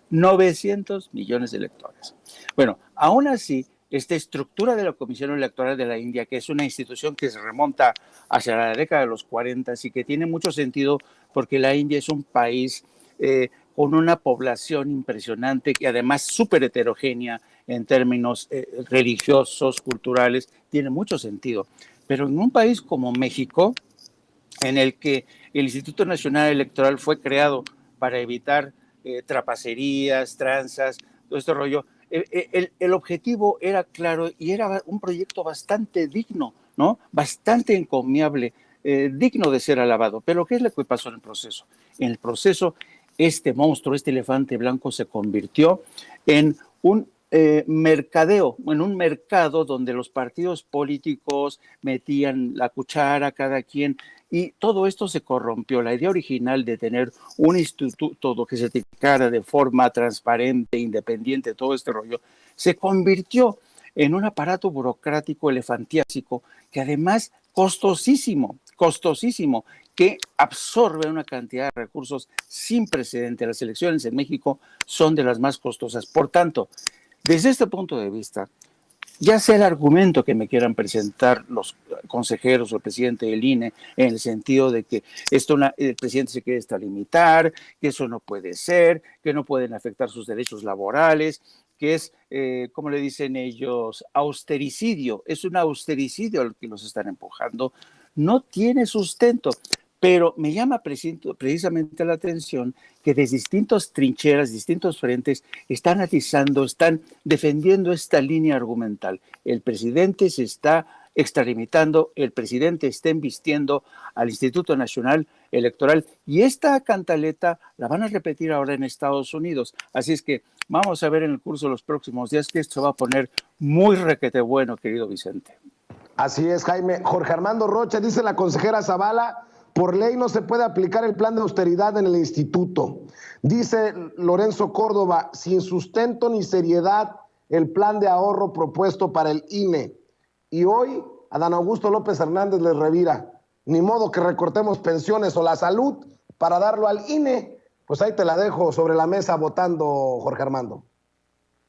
900 millones de electores. Bueno, aún así, esta estructura de la Comisión Electoral de la India, que es una institución que se remonta hacia la década de los 40 y que tiene mucho sentido porque la India es un país con una población impresionante y además súper heterogénea en términos religiosos, culturales, tiene mucho sentido. Pero en un país como México, en el que el Instituto Nacional Electoral fue creado para evitar trapacerías, tranzas, todo este rollo, el objetivo era claro y era un proyecto bastante digno, ¿no? Bastante encomiable, digno de ser alabado. Pero ¿qué es lo que pasó en el proceso? En el proceso, este monstruo, este elefante blanco se convirtió en un mercadeo, en un mercado donde los partidos políticos metían la cuchara cada quien y todo esto se corrompió. La idea original de tener un instituto que se certificara de forma transparente, independiente, todo este rollo, se convirtió en un aparato burocrático elefantiásico que además costosísimo, que absorbe una cantidad de recursos sin precedente. Las elecciones en México son de las más costosas. Por tanto, desde este punto de vista, ya sea el argumento que me quieran presentar los consejeros o el presidente del INE, en el sentido de que el presidente se quiere extralimitar, que eso no puede ser, que no pueden afectar sus derechos laborales, que es, como le dicen ellos, austericidio, es un austericidio al que los están empujando, no tiene sustento. Pero me llama precisamente la atención que desde distintas trincheras, distintos frentes, están atizando, están defendiendo esta línea argumental. El presidente se está extralimitando, el presidente está embistiendo al Instituto Nacional Electoral y esta cantaleta la van a repetir ahora en Estados Unidos. Así es que vamos a ver en el curso de los próximos días que esto se va a poner muy requete bueno, querido Vicente. Así es, Jaime. Jorge Armando Rocha, dice la consejera Zavala, por ley no se puede aplicar el plan de austeridad en el instituto. Dice Lorenzo Córdoba, sin sustento ni seriedad, el plan de ahorro propuesto para el INE. Y hoy Adán Augusto López Hernández les revira. Ni modo que recortemos pensiones o la salud para darlo al INE. Pues ahí te la dejo sobre la mesa votando, Jorge Armando.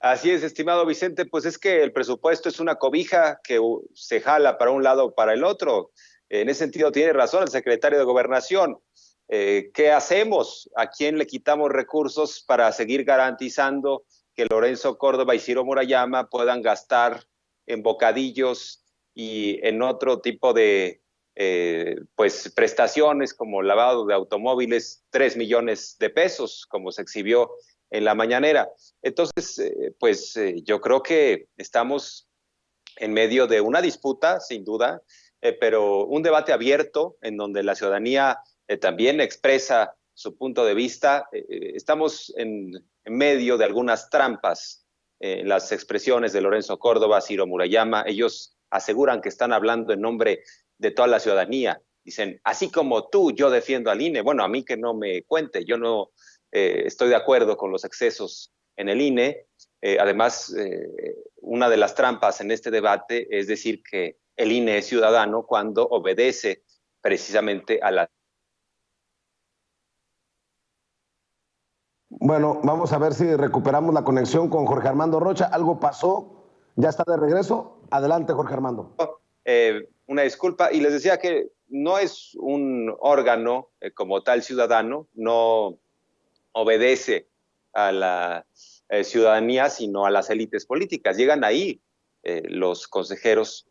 Así es, estimado Vicente, pues es que el presupuesto es una cobija que se jala para un lado o para el otro. En ese sentido tiene razón el secretario de Gobernación. ¿Qué hacemos? ¿A quién le quitamos recursos para seguir garantizando que Lorenzo Córdoba y Ciro Murayama puedan gastar en bocadillos y en otro tipo de pues prestaciones como lavado de automóviles, 3 millones de pesos, como se exhibió en la mañanera? Entonces, yo creo que estamos en medio de una disputa, sin duda, pero un debate abierto en donde la ciudadanía también expresa su punto de vista. Estamos en medio de algunas trampas en las expresiones de Lorenzo Córdoba, Ciro Murayama. Ellos aseguran que están hablando en nombre de toda la ciudadanía. Dicen, así como tú, yo defiendo al INE. Bueno, a mí que no me cuente, yo no estoy de acuerdo con los excesos en el INE. Además, una de las trampas en este debate es decir que el INE es ciudadano cuando obedece precisamente a la... Bueno, vamos a ver si recuperamos la conexión con Jorge Armando Rocha. ¿Algo pasó? ¿Ya está de regreso? Adelante, Jorge Armando. Una disculpa, y les decía que no es un órgano como tal ciudadano, no obedece a la ciudadanía, sino a las élites políticas. Llegan ahí los consejeros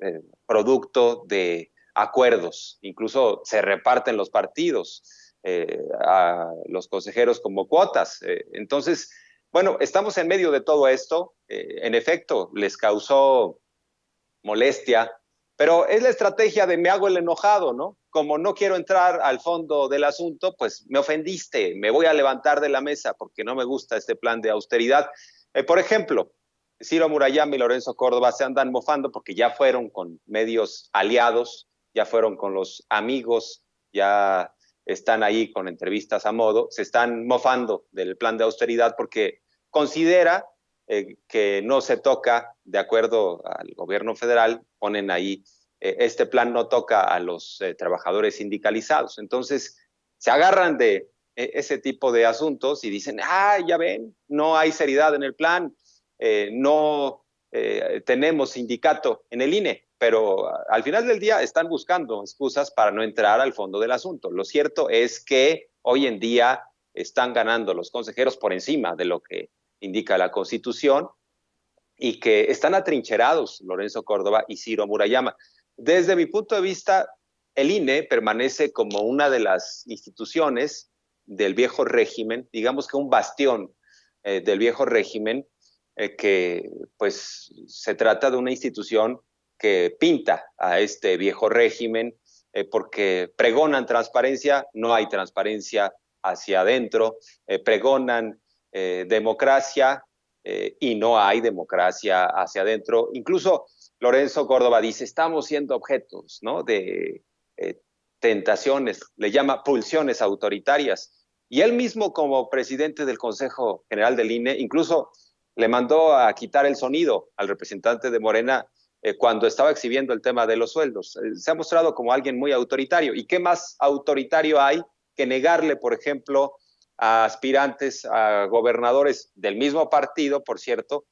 producto de acuerdos, incluso se reparten los partidos a los consejeros como cuotas. Entonces, bueno, estamos en medio de todo esto. En efecto, les causó molestia, pero es la estrategia de me hago el enojado, ¿no? Como no quiero entrar al fondo del asunto, pues me ofendiste, me voy a levantar de la mesa porque no me gusta este plan de austeridad. Por ejemplo, Ciro Murayama y Lorenzo Córdoba se andan mofando porque ya fueron con medios aliados, ya fueron con los amigos ya están ahí con entrevistas a modo, se están mofando del plan de austeridad porque considera que no se toca, de acuerdo al gobierno federal, ponen ahí, este plan no toca a los trabajadores sindicalizados. Entonces, se agarran de ese tipo de asuntos y dicen, ya ven, no hay seriedad en el plan, no tenemos sindicato en el INE, pero al final del día están buscando excusas para no entrar al fondo del asunto. Lo cierto es que hoy en día están ganando los consejeros por encima de lo que indica la Constitución y que están atrincherados Lorenzo Córdoba y Ciro Murayama. Desde mi punto de vista, el INE permanece como una de las instituciones del viejo régimen, digamos que un bastión del viejo régimen, que pues se trata de una institución que pinta a este viejo régimen porque pregonan transparencia, no hay transparencia hacia adentro, pregonan democracia y no hay democracia hacia adentro. Incluso Lorenzo Córdoba dice, estamos siendo objetos, ¿no?, de tentaciones, le llama pulsiones autoritarias. Y él mismo, como presidente del Consejo General del INE, incluso le mandó a quitar el sonido al representante de Morena cuando estaba exhibiendo el tema de los sueldos. Se ha mostrado como alguien muy autoritario. ¿Y qué más autoritario hay que negarle, por ejemplo, a aspirantes a gobernadores del mismo partido, por cierto,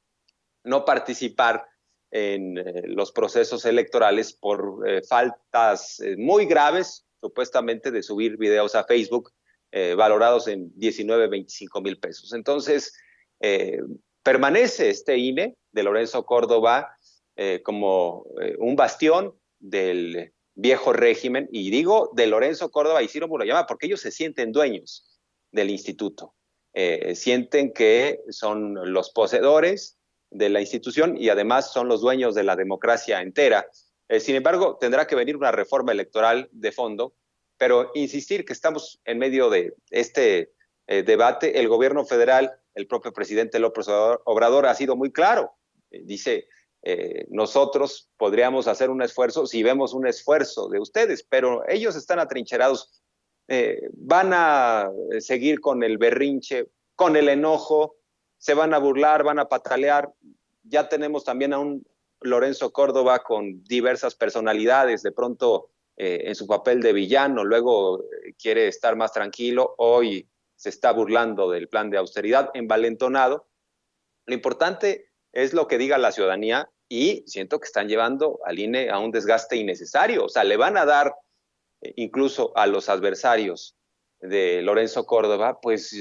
no participar en los procesos electorales por faltas muy graves, supuestamente de subir videos a Facebook valorados en 19, 25 mil pesos? Entonces, permanece este INE de Lorenzo Córdoba como un bastión del viejo régimen, y digo de Lorenzo Córdoba y Ciro Murayama porque ellos se sienten dueños del instituto, sienten que son los poseedores de la institución y además son los dueños de la democracia entera. Sin embargo, tendrá que venir una reforma electoral de fondo, pero insistir que estamos en medio de este debate. El gobierno federal, el propio presidente López Obrador ha sido muy claro, dice, nosotros podríamos hacer un esfuerzo si vemos un esfuerzo de ustedes, pero ellos están atrincherados, van a seguir con el berrinche, con el enojo, se van a burlar, van a patalear. Ya tenemos también a un Lorenzo Córdoba con diversas personalidades, de pronto en su papel de villano, luego quiere estar más tranquilo, hoy se está burlando del plan de austeridad, envalentonado. Lo importante es lo que diga la ciudadanía y siento que están llevando al INE a un desgaste innecesario. O sea, le van a dar incluso a los adversarios de Lorenzo Córdoba, pues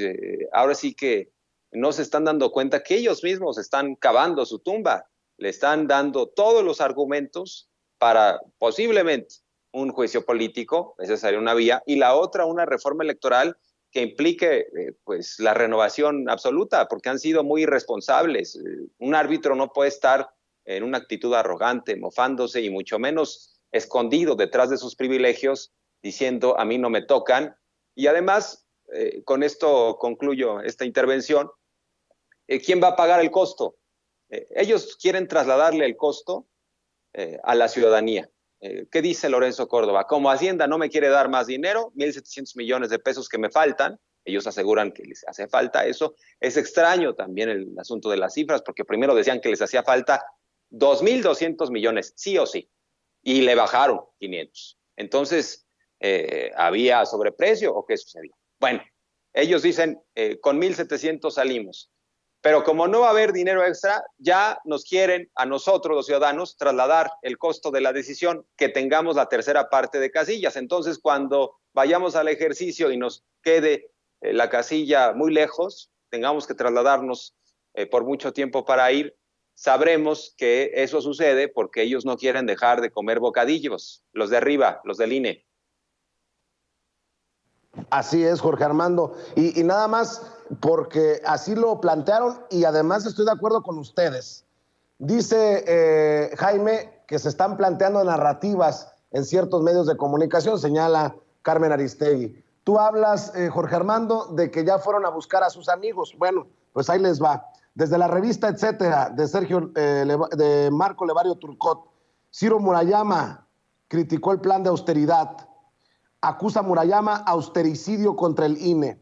ahora sí que no se están dando cuenta que ellos mismos están cavando su tumba, le están dando todos los argumentos para posiblemente un juicio político, esa sería una vía, y la otra una reforma electoral que implique pues la renovación absoluta, porque han sido muy irresponsables. Un árbitro no puede estar en una actitud arrogante, mofándose y mucho menos escondido detrás de sus privilegios, diciendo a mí no me tocan. Y además, con esto concluyo esta intervención, ¿quién va a pagar el costo? Ellos quieren trasladarle el costo a la ciudadanía. ¿Qué dice Lorenzo Córdoba? Como Hacienda no me quiere dar más dinero, 1,700 millones de pesos que me faltan, ellos aseguran que les hace falta eso. Es extraño también el asunto de las cifras, porque primero decían que les hacía falta 2,200 millones, sí o sí, y le bajaron 500. Entonces, ¿había sobreprecio o qué sucedió? Bueno, ellos dicen, con 1,700 salimos. Pero como no va a haber dinero extra, ya nos quieren a nosotros, los ciudadanos, trasladar el costo de la decisión, que tengamos la tercera parte de casillas. Entonces, cuando vayamos al ejercicio y nos quede la casilla muy lejos, tengamos que trasladarnos por mucho tiempo para ir, sabremos que eso sucede porque ellos no quieren dejar de comer bocadillos, los de arriba, los del INE. Así es, Jorge Armando. Y nada más, porque así lo plantearon y además estoy de acuerdo con ustedes. Dice Jaime que se están planteando narrativas en ciertos medios de comunicación, señala Carmen Aristegui. Tú hablas, Jorge Armando, de que ya fueron a buscar a sus amigos. Bueno, pues ahí les va. Desde la revista Etcétera, de Marco Levario Turcot, Ciro Murayama criticó el plan de austeridad. acusa Murayama austericidio contra el INE.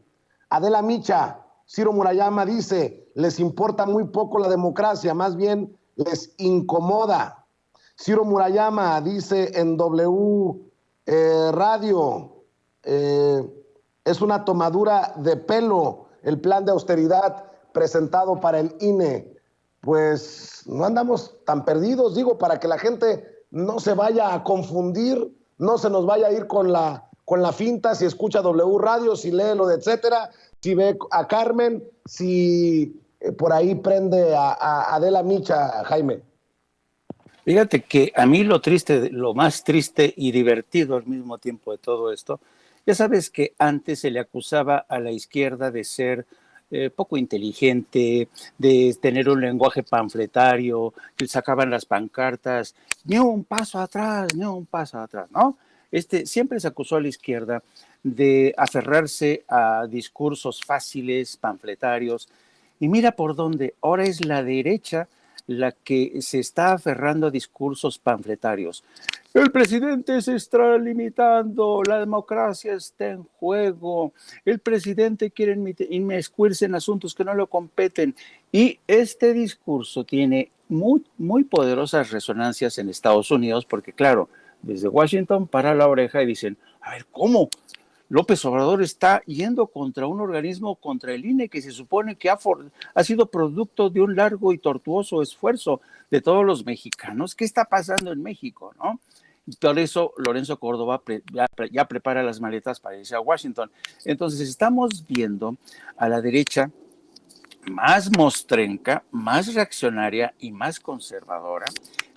Adela Micha, Ciro Murayama dice, les importa muy poco la democracia, más bien les incomoda. Ciro Murayama dice en W Radio, es una tomadura de pelo el plan de austeridad presentado para el INE. Pues no andamos tan perdidos, digo, para que la gente no se vaya a confundir, no se nos vaya a ir con la finta, si escucha W Radio, si lee lo de etcétera, si ve a Carmen, si por ahí prende a Adela Micha, Jaime. Fíjate que a mí lo más triste y divertido al mismo tiempo de todo esto, ya sabes que antes se le acusaba a la izquierda de ser poco inteligente, de tener un lenguaje panfletario, que sacaban las pancartas, ni un paso atrás, ¿no? Siempre se acusó a la izquierda de aferrarse a discursos fáciles, panfletarios, y mira por dónde, ahora es la derecha la que se está aferrando a discursos panfletarios. El presidente se está limitando, la democracia está en juego, el presidente quiere inmiscuirse en asuntos que no le competen. Y este discurso tiene muy, muy poderosas resonancias en Estados Unidos, porque claro, desde Washington para la oreja y dicen, a ver, ¿cómo? López Obrador está yendo contra un organismo, contra el INE, que se supone que ha sido producto de un largo y tortuoso esfuerzo de todos los mexicanos. ¿Qué está pasando en México, no? Y por eso Lorenzo Córdoba ya prepara las maletas para irse a Washington. Entonces estamos viendo a la derecha más mostrenca, más reaccionaria y más conservadora,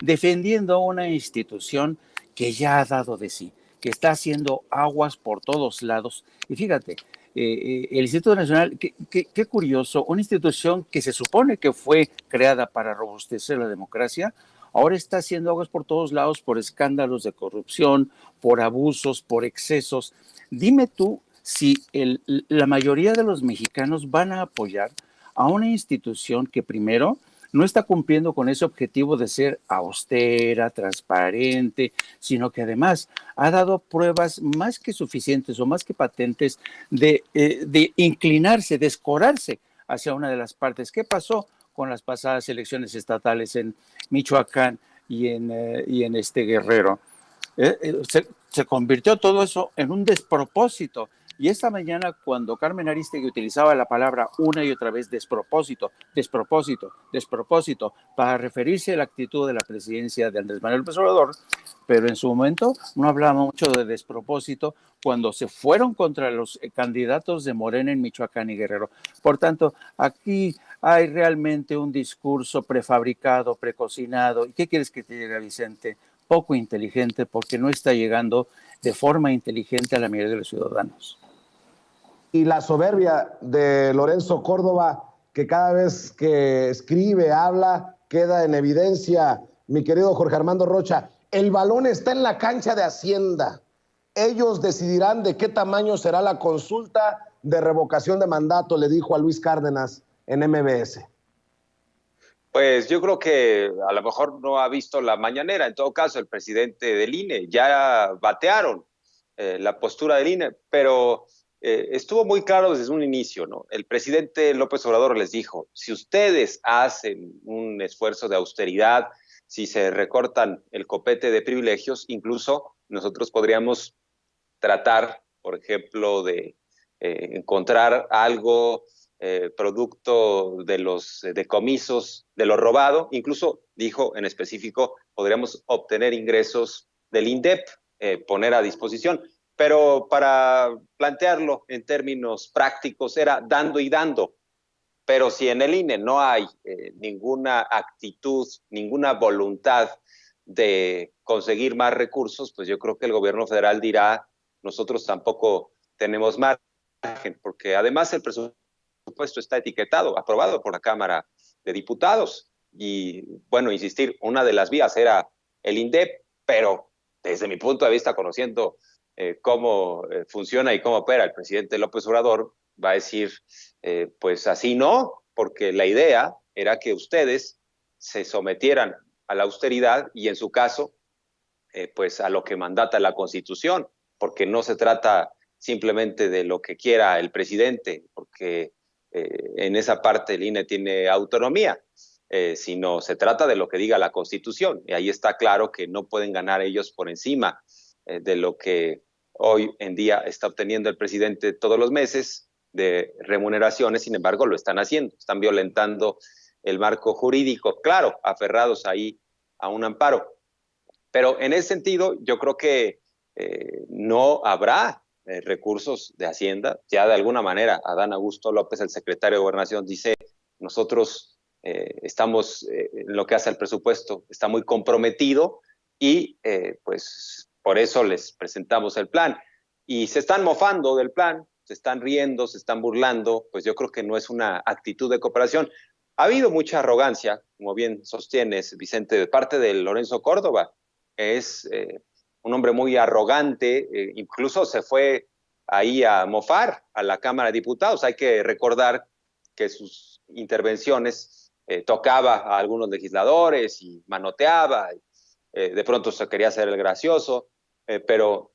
defendiendo una institución que ya ha dado de sí, que está haciendo aguas por todos lados. Y fíjate, el Instituto Nacional, qué curioso, una institución que se supone que fue creada para robustecer la democracia, ahora está haciendo aguas por todos lados por escándalos de corrupción, por abusos, por excesos. Dime tú si la mayoría de los mexicanos van a apoyar a una institución que primero no está cumpliendo con ese objetivo de ser austera, transparente, sino que además ha dado pruebas más que suficientes o más que patentes de inclinarse, de escorarse hacia una de las partes. ¿Qué pasó con las pasadas elecciones estatales en Michoacán y en Guerrero? Se convirtió todo eso en un despropósito. Y esta mañana, cuando Carmen Aristegui utilizaba la palabra una y otra vez despropósito, para referirse a la actitud de la presidencia de Andrés Manuel López Obrador, pero en su momento no hablaba mucho de despropósito cuando se fueron contra los candidatos de Morena en Michoacán y Guerrero. Por tanto, aquí hay realmente un discurso prefabricado, precocinado. ¿Y qué quieres que te diga, Vicente? Poco inteligente, porque no está llegando de forma inteligente a la mayoría de los ciudadanos. Y la soberbia de Lorenzo Córdoba, que cada vez que escribe, habla, queda en evidencia. Mi querido Jorge Armando Rocha, el balón está en la cancha de Hacienda. Ellos decidirán de qué tamaño será la consulta de revocación de mandato, le dijo a Luis Cárdenas en MBS. Pues yo creo que a lo mejor no ha visto la mañanera. En todo caso, el presidente del INE ya batearon la postura del INE, pero estuvo muy claro desde un inicio, ¿no? El presidente López Obrador les dijo, si ustedes hacen un esfuerzo de austeridad, si se recortan el copete de privilegios, incluso nosotros podríamos tratar, por ejemplo, de encontrar algo producto de los decomisos, de lo robado. Incluso dijo en específico, podríamos obtener ingresos del INDEP, poner a disposición. Pero para plantearlo en términos prácticos era dando y dando. Pero si en el INE no hay ninguna actitud, ninguna voluntad de conseguir más recursos, pues yo creo que el gobierno federal dirá, nosotros tampoco tenemos margen, porque además el presupuesto está etiquetado, aprobado por la Cámara de Diputados. Y bueno, insistir, una de las vías era el INDEP, pero desde mi punto de vista, conociendo cómo funciona y cómo opera el presidente López Obrador, va a decir, pues así no, porque la idea era que ustedes se sometieran a la austeridad y en su caso, pues a lo que mandata la Constitución. porque no se trata simplemente de lo que quiera el presidente, porque en esa parte el INE tiene autonomía, sino se trata de lo que diga la Constitución. Y ahí está claro que no pueden ganar ellos por encima de lo que hoy en día está obteniendo el presidente todos los meses de remuneraciones. Sin embargo, lo están haciendo, están violentando el marco jurídico, claro, aferrados ahí a un amparo. Pero en ese sentido, yo creo que no habrá recursos de Hacienda. Ya de alguna manera, Adán Augusto López, el secretario de Gobernación, dice, nosotros estamos, en lo que hace al presupuesto, está muy comprometido y pues por eso les presentamos el plan. Y se están mofando del plan, se están riendo, se están burlando, pues yo creo que no es una actitud de cooperación. Ha habido mucha arrogancia, como bien sostienes, Vicente, de parte de Lorenzo Córdoba. Es un hombre muy arrogante, incluso se fue ahí a mofar a la Cámara de Diputados. Hay que recordar que sus intervenciones tocaba a algunos legisladores y manoteaba, de pronto se quería hacer el gracioso, pero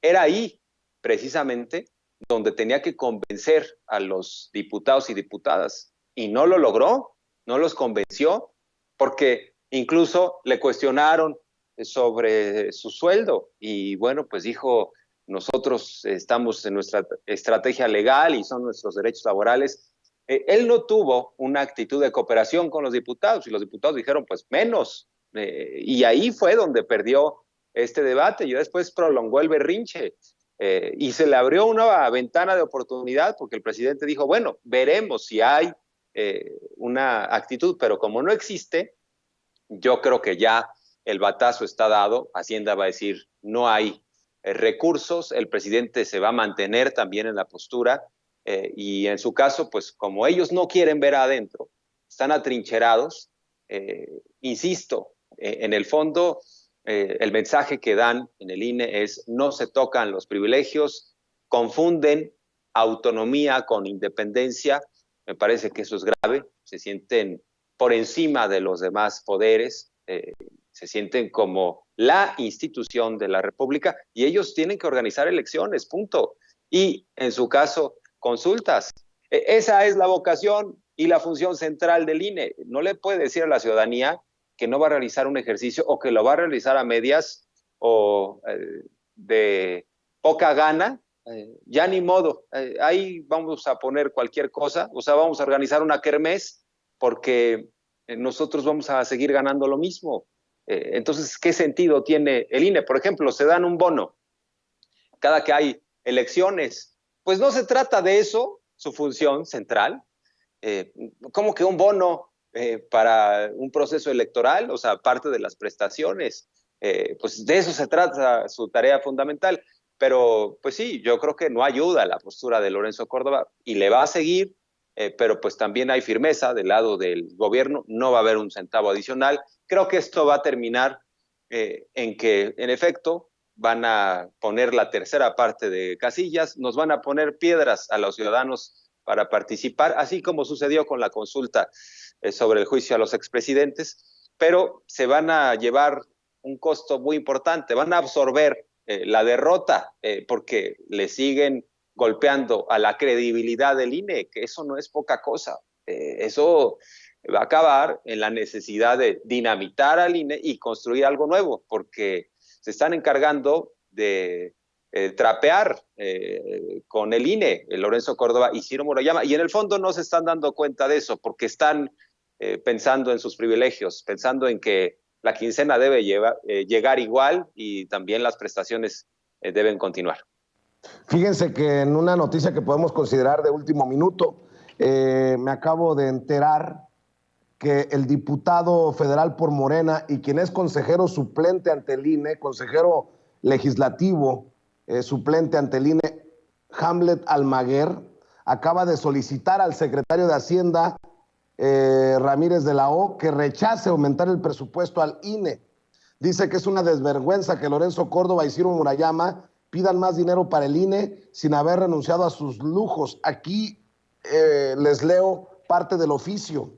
era ahí precisamente donde tenía que convencer a los diputados y diputadas, y no lo logró, no los convenció, porque incluso le cuestionaron sobre su sueldo, y bueno, pues dijo, nosotros estamos en nuestra estrategia legal y son nuestros derechos laborales. Él no tuvo una actitud de cooperación con los diputados, y los diputados dijeron, pues menos, y ahí fue donde perdió este debate, y después prolongó el berrinche, y se le abrió una ventana de oportunidad, porque el presidente dijo, bueno, veremos si hay una actitud, pero como no existe, yo creo que ya el batazo está dado. Hacienda va a decir, no hay recursos, el presidente se va a mantener también en la postura, y en su caso, pues como ellos no quieren ver adentro, están atrincherados, insisto, en el fondo, el mensaje que dan en el INE es, no se tocan los privilegios, confunden autonomía con independencia. Me parece que eso es grave, se sienten por encima de los demás poderes, se sienten como la institución de la República, y ellos tienen que organizar elecciones, punto. Y en su caso, consultas. Esa es la vocación y la función central del INE. No le puede decir a la ciudadanía que no va a realizar un ejercicio, o que lo va a realizar a medias o de poca gana. Ya ni modo, ahí vamos a poner cualquier cosa, o sea, vamos a organizar una kermés porque nosotros vamos a seguir ganando lo mismo. Entonces, ¿qué sentido tiene el INE? Por ejemplo, se dan un bono cada que hay elecciones. Pues no se trata de eso, su función central. ¿Cómo que un bono para un proceso electoral? O sea, parte de las prestaciones. Pues de eso se trata su tarea fundamental. Pero pues sí, yo creo que no ayuda la postura de Lorenzo Córdoba, y le va a seguir, pero pues también hay firmeza del lado del gobierno, no va a haber un centavo adicional. Creo que esto va a terminar en que, en efecto, van a poner la tercera parte de casillas, nos van a poner piedras a los ciudadanos para participar, así como sucedió con la consulta sobre el juicio a los expresidentes, pero se van a llevar un costo muy importante, van a absorber la derrota, porque le siguen golpeando a la credibilidad del INE, que eso no es poca cosa. Eso va a acabar en la necesidad de dinamitar al INE y construir algo nuevo, porque se están encargando de trapear con el INE, Lorenzo Córdoba y Ciro Murayama, y en el fondo no se están dando cuenta de eso, porque están pensando en sus privilegios, pensando en que la quincena debe llegar igual, y también las prestaciones deben continuar. Fíjense que en una noticia que podemos considerar de último minuto, me acabo de enterar que el diputado federal por Morena y quien es consejero suplente ante el INE, consejero legislativo suplente ante el INE, Hamlet Almaguer, acaba de solicitar al secretario de Hacienda, Ramírez de la O, que rechace aumentar el presupuesto al INE. Dice que es una desvergüenza que Lorenzo Córdoba y Ciro Murayama pidan más dinero para el INE sin haber renunciado a sus lujos. Aquí les leo parte del oficio.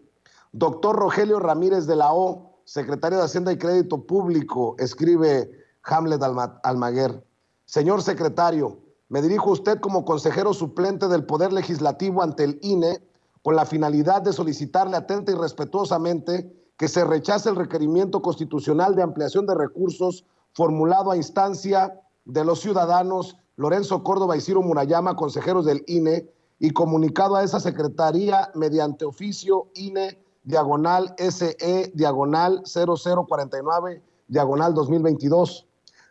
Doctor Rogelio Ramírez de la O, secretario de Hacienda y Crédito Público, escribe Hamlet Almaguer. Señor secretario, me dirijo a usted como consejero suplente del Poder Legislativo ante el INE con la finalidad de solicitarle atenta y respetuosamente que se rechace el requerimiento constitucional de ampliación de recursos formulado a instancia de los ciudadanos Lorenzo Córdoba y Ciro Murayama, consejeros del INE, y comunicado a esa secretaría mediante oficio INE /SE /0049 /2022.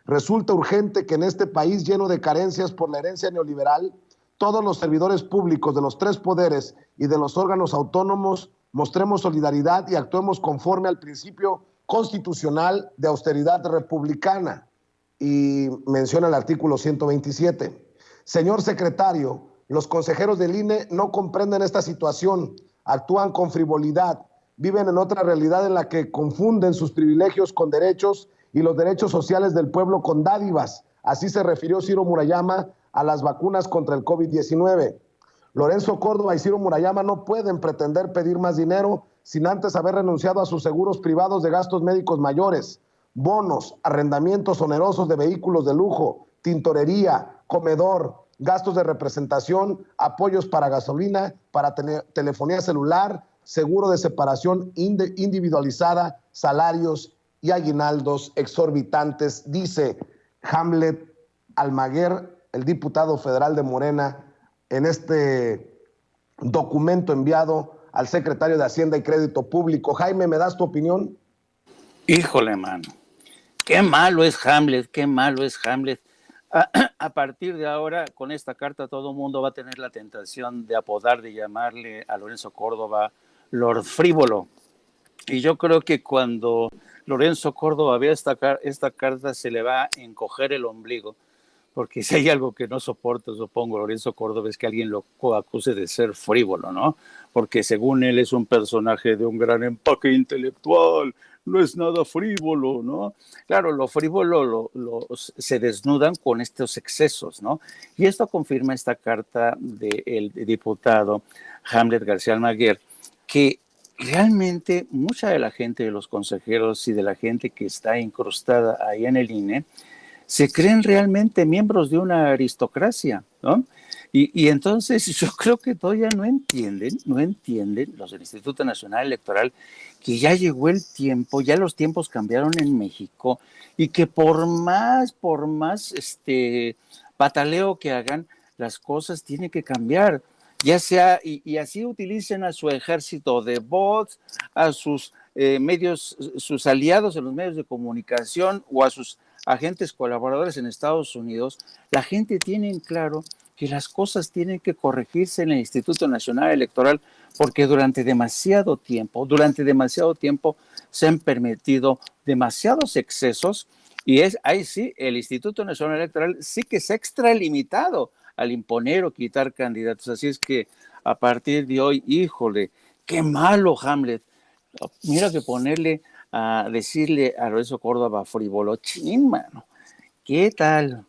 Resulta urgente que en este país lleno de carencias por la herencia neoliberal, todos los servidores públicos de los tres poderes y de los órganos autónomos mostremos solidaridad y actuemos conforme al principio constitucional de austeridad republicana. Y menciona el artículo 127. Señor secretario, los consejeros del INE no comprenden esta situación, actúan con frivolidad, viven en otra realidad en la que confunden sus privilegios con derechos y los derechos sociales del pueblo con dádivas. Así se refirió Ciro Murayama a las vacunas contra el COVID-19. Lorenzo Córdoba y Ciro Murayama no pueden pretender pedir más dinero sin antes haber renunciado a sus seguros privados de gastos médicos mayores, bonos, arrendamientos onerosos de vehículos de lujo, tintorería, comedor, gastos de representación, apoyos para gasolina, para telefonía celular, seguro de separación individualizada, salarios y aguinaldos exorbitantes, dice Hamlet Almaguer, el diputado federal de Morena, en este documento enviado al secretario de Hacienda y Crédito Público. Jaime, ¿me das tu opinión? Híjole, mano. Qué malo es Hamlet, qué malo es Hamlet. A partir de ahora, con esta carta, todo el mundo va a tener la tentación de llamarle a Lorenzo Córdoba Lord Frívolo. Y yo creo que cuando Lorenzo Córdoba vea esta carta, se le va a encoger el ombligo, porque si hay algo que no soporta, supongo, Lorenzo Córdoba, es que alguien lo acuse de ser frívolo, ¿no? Porque según él es un personaje de un gran empaque intelectual, no es nada frívolo, ¿no? Claro, lo frívolo se desnudan con estos excesos, ¿no? Y esto confirma esta carta del diputado Hamlet García Almaguer, que realmente mucha de la gente, de los consejeros y de la gente que está incrustada ahí en el INE, se creen realmente miembros de una aristocracia, ¿no? Y entonces yo creo que todavía no entienden los del Instituto Nacional Electoral que ya llegó el tiempo, ya los tiempos cambiaron en México y que por más pataleo que hagan, las cosas tienen que cambiar. Ya sea, y así utilicen a su ejército de bots, a sus medios, sus aliados en los medios de comunicación o a sus agentes colaboradores en Estados Unidos, la gente tiene en claro que las cosas tienen que corregirse en el Instituto Nacional Electoral porque durante demasiado tiempo se han permitido demasiados excesos y ahí sí, el Instituto Nacional Electoral sí que se ha extralimitado al imponer o quitar candidatos. Así es que a partir de hoy, híjole, qué malo Hamlet. Mira que ponerle a decirle a Lorenzo Córdoba frívolo, chin, mano. ¿Qué tal?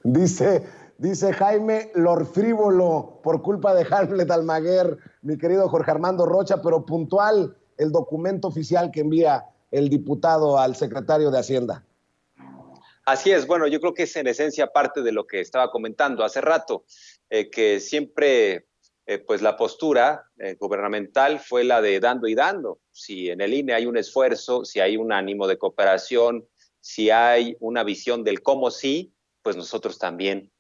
Dice Jaime Lord Frívolo por culpa de Hamlet Almaguer, mi querido Jorge Armando Rocha, pero puntual el documento oficial que envía el diputado al secretario de Hacienda. Así es, bueno, yo creo que es en esencia parte de lo que estaba comentando hace rato, que siempre pues la postura gubernamental fue la de dando y dando. Si en el INE hay un esfuerzo, si hay un ánimo de cooperación, si hay una visión del cómo sí, pues nosotros también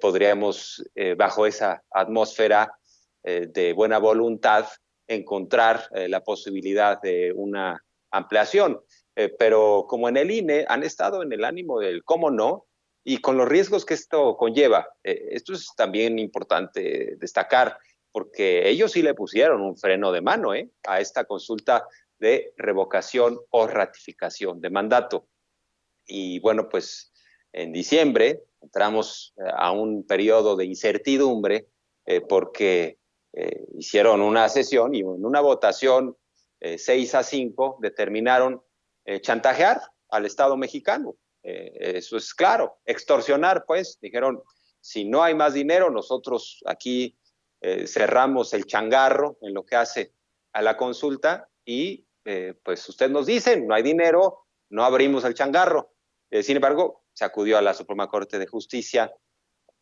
podríamos, bajo esa atmósfera de buena voluntad, encontrar la posibilidad de una ampliación. Pero como en el INE han estado en el ánimo del cómo no y con los riesgos que esto conlleva. Esto es también importante destacar porque ellos sí le pusieron un freno de mano a esta consulta de revocación o ratificación de mandato. Y bueno, pues en diciembre entramos a un periodo de incertidumbre porque hicieron una sesión y en una votación 6-5 determinaron chantajear al Estado mexicano. Eso es claro, extorsionar, pues, dijeron, si no hay más dinero, nosotros aquí cerramos el changarro en lo que hace a la consulta y pues usted nos dice, no hay dinero, no abrimos el changarro. Sin embargo, se acudió a la Suprema Corte de Justicia,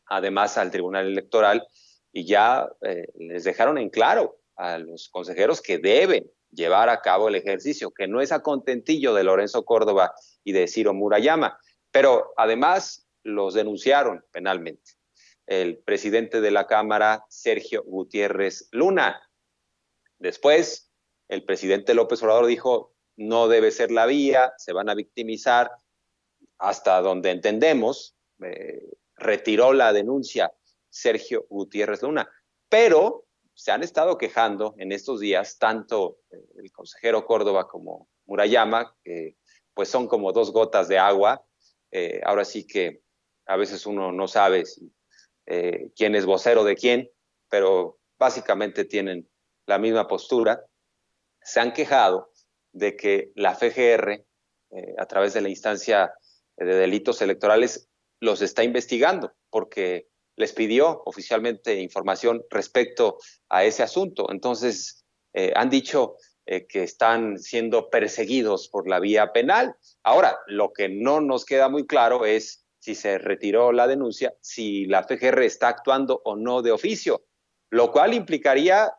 además al Tribunal Electoral, y ya les dejaron en claro a los consejeros que deben llevar a cabo el ejercicio, que no es a contentillo de Lorenzo Córdoba y de Ciro Murayama, pero además los denunciaron penalmente. El presidente de la Cámara, Sergio Gutiérrez Luna. Después, el presidente López Obrador dijo, no debe ser la vía, se van a victimizar. Hasta donde entendemos, retiró la denuncia Sergio Gutiérrez Luna. Pero se han estado quejando en estos días, tanto el consejero Córdoba como Murayama, que pues son como dos gotas de agua. Ahora sí que a veces uno no sabe quién es vocero de quién, pero básicamente tienen la misma postura. Se han quejado de que la FGR, a través de la instancia de delitos electorales, los está investigando, porque les pidió oficialmente información respecto a ese asunto. Entonces, han dicho que están siendo perseguidos por la vía penal. Ahora, lo que no nos queda muy claro es si se retiró la denuncia, si la FGR está actuando o no de oficio, lo cual implicaría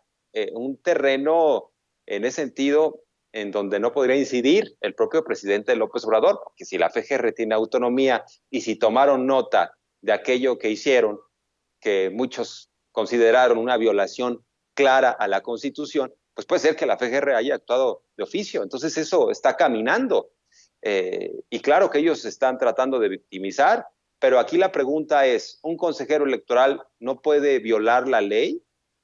un terreno en ese sentido en donde no podría incidir el propio presidente López Obrador, porque si la FGR tiene autonomía y si tomaron nota de aquello que hicieron, que muchos consideraron una violación clara a la Constitución, pues puede ser que la FGR haya actuado de oficio. Entonces eso está caminando. Y claro que ellos están tratando de victimizar, pero aquí la pregunta es, ¿un consejero electoral no puede violar la ley?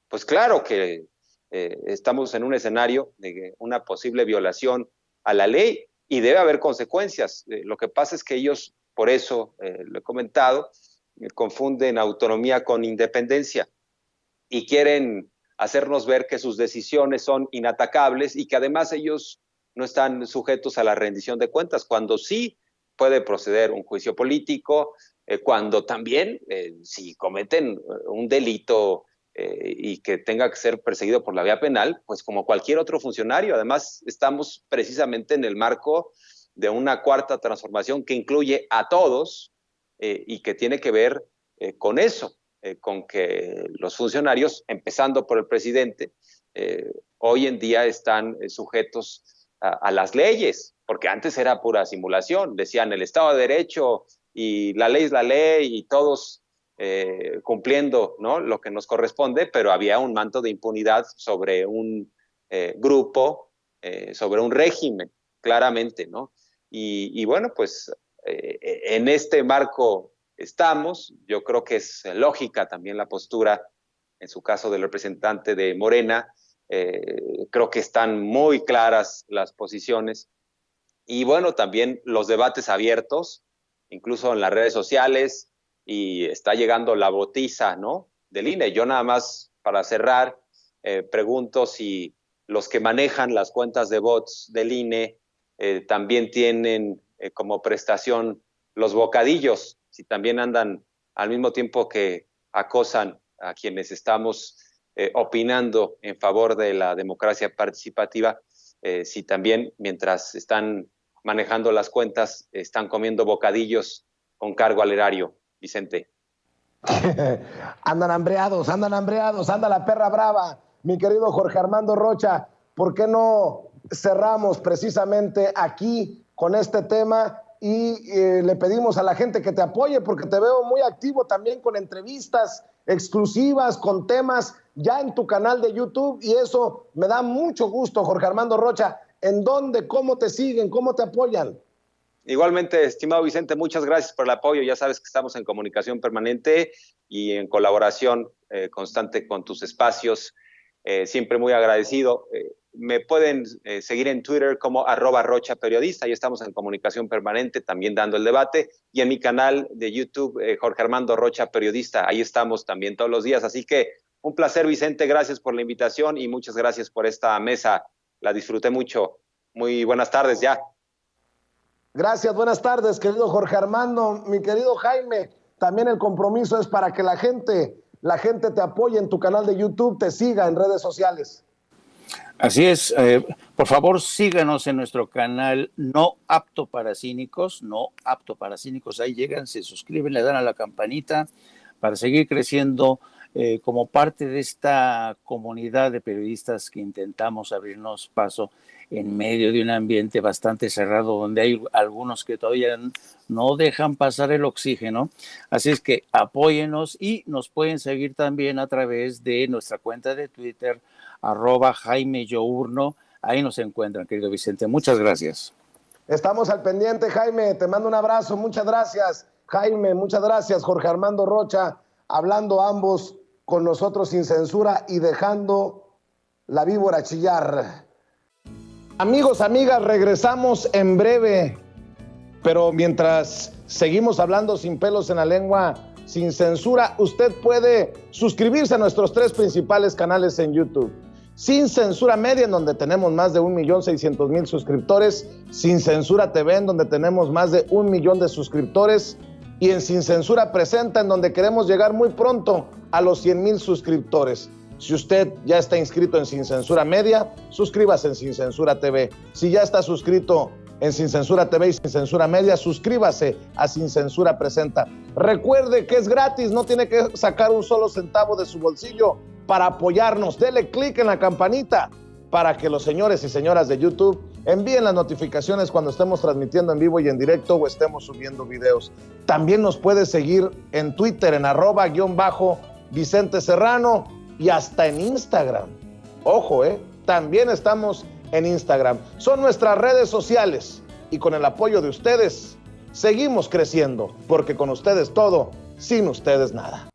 Pues claro que estamos en un escenario de una posible violación a la ley y debe haber consecuencias. Lo que pasa es que ellos, por eso lo he comentado, confunden autonomía con independencia y quieren hacernos ver que sus decisiones son inatacables y que además ellos no están sujetos a la rendición de cuentas, cuando sí puede proceder un juicio político, cuando también si cometen un delito y que tenga que ser perseguido por la vía penal, pues como cualquier otro funcionario. Además, estamos precisamente en el marco de una cuarta transformación que incluye a todos y que tiene que ver con eso, con que los funcionarios, empezando por el presidente, hoy en día están sujetos a las leyes, porque antes era pura simulación. Decían el Estado de Derecho y la ley es la ley y todos cumpliendo, ¿no?, lo que nos corresponde, pero había un manto de impunidad sobre un grupo, sobre un régimen, claramente, ¿no? Y bueno, pues en este marco estamos. Yo creo que es lógica también la postura, en su caso del representante de Morena. Creo que están muy claras las posiciones. Y bueno, también los debates abiertos, incluso en las redes sociales, y está llegando la botiza, ¿no?, del INE. Yo nada más, para cerrar, pregunto si los que manejan las cuentas de bots del INE también tienen como prestación los bocadillos, si también andan al mismo tiempo que acosan a quienes estamos opinando en favor de la democracia participativa, si también mientras están manejando las cuentas están comiendo bocadillos con cargo al erario. Vicente. Andan hambreados, anda la perra brava. Mi querido Jorge Armando Rocha, ¿por qué no cerramos precisamente aquí con este tema y le pedimos a la gente que te apoye, porque te veo muy activo también con entrevistas exclusivas, con temas ya en tu canal de YouTube, y eso me da mucho gusto, Jorge Armando Rocha. ¿En dónde, cómo te siguen, cómo te apoyan? Igualmente, estimado Vicente, muchas gracias por el apoyo. Ya sabes que estamos en comunicación permanente y en colaboración constante con tus espacios. Siempre muy agradecido. Me pueden seguir en Twitter como @RochaPeriodista. Ahí estamos en comunicación permanente, también dando el debate. Y en mi canal de YouTube, Jorge Armando Rocha Periodista. Ahí estamos también todos los días. Así que un placer, Vicente. Gracias por la invitación y muchas gracias por esta mesa. La disfruté mucho. Muy buenas tardes ya. Gracias, buenas tardes, querido Jorge Armando. Mi querido Jaime, también el compromiso es para que la gente te apoye en tu canal de YouTube, te siga en redes sociales. Así es, por favor síganos en nuestro canal No Apto para Cínicos, ahí llegan, se suscriben, le dan a la campanita para seguir creciendo como parte de esta comunidad de periodistas que intentamos abrirnos paso en medio de un ambiente bastante cerrado, donde hay algunos que todavía no dejan pasar el oxígeno. Así es que apóyenos y nos pueden seguir también a través de nuestra cuenta de Twitter, @Jaime Yourno. Ahí nos encuentran, querido Vicente. Muchas gracias. Estamos al pendiente, Jaime. Te mando un abrazo. Muchas gracias, Jaime. Muchas gracias, Jorge Armando Rocha, hablando ambos con nosotros sin censura y dejando la víbora chillar. Amigos, amigas, regresamos en breve, pero mientras seguimos hablando sin pelos en la lengua, sin censura, usted puede suscribirse a nuestros 3 principales canales en YouTube. Sin Censura Media, en donde tenemos más de 1.600.000 suscriptores, Sin Censura TV, en donde tenemos más de 1 millón de suscriptores, y en Sin Censura Presenta, en donde queremos llegar muy pronto a los 100,000 suscriptores. Si usted ya está inscrito en Sin Censura Media, suscríbase en Sin Censura TV. Si ya está suscrito en Sin Censura TV y Sin Censura Media, suscríbase a Sin Censura Presenta. Recuerde que es gratis, no tiene que sacar un solo centavo de su bolsillo para apoyarnos. Dele clic en la campanita para que los señores y señoras de YouTube envíen las notificaciones cuando estemos transmitiendo en vivo y en directo o estemos subiendo videos. También nos puede seguir en Twitter en @Vicente Serrano y hasta en Instagram. Ojo, también estamos en Instagram. Son nuestras redes sociales y con el apoyo de ustedes seguimos creciendo, porque con ustedes todo, sin ustedes nada.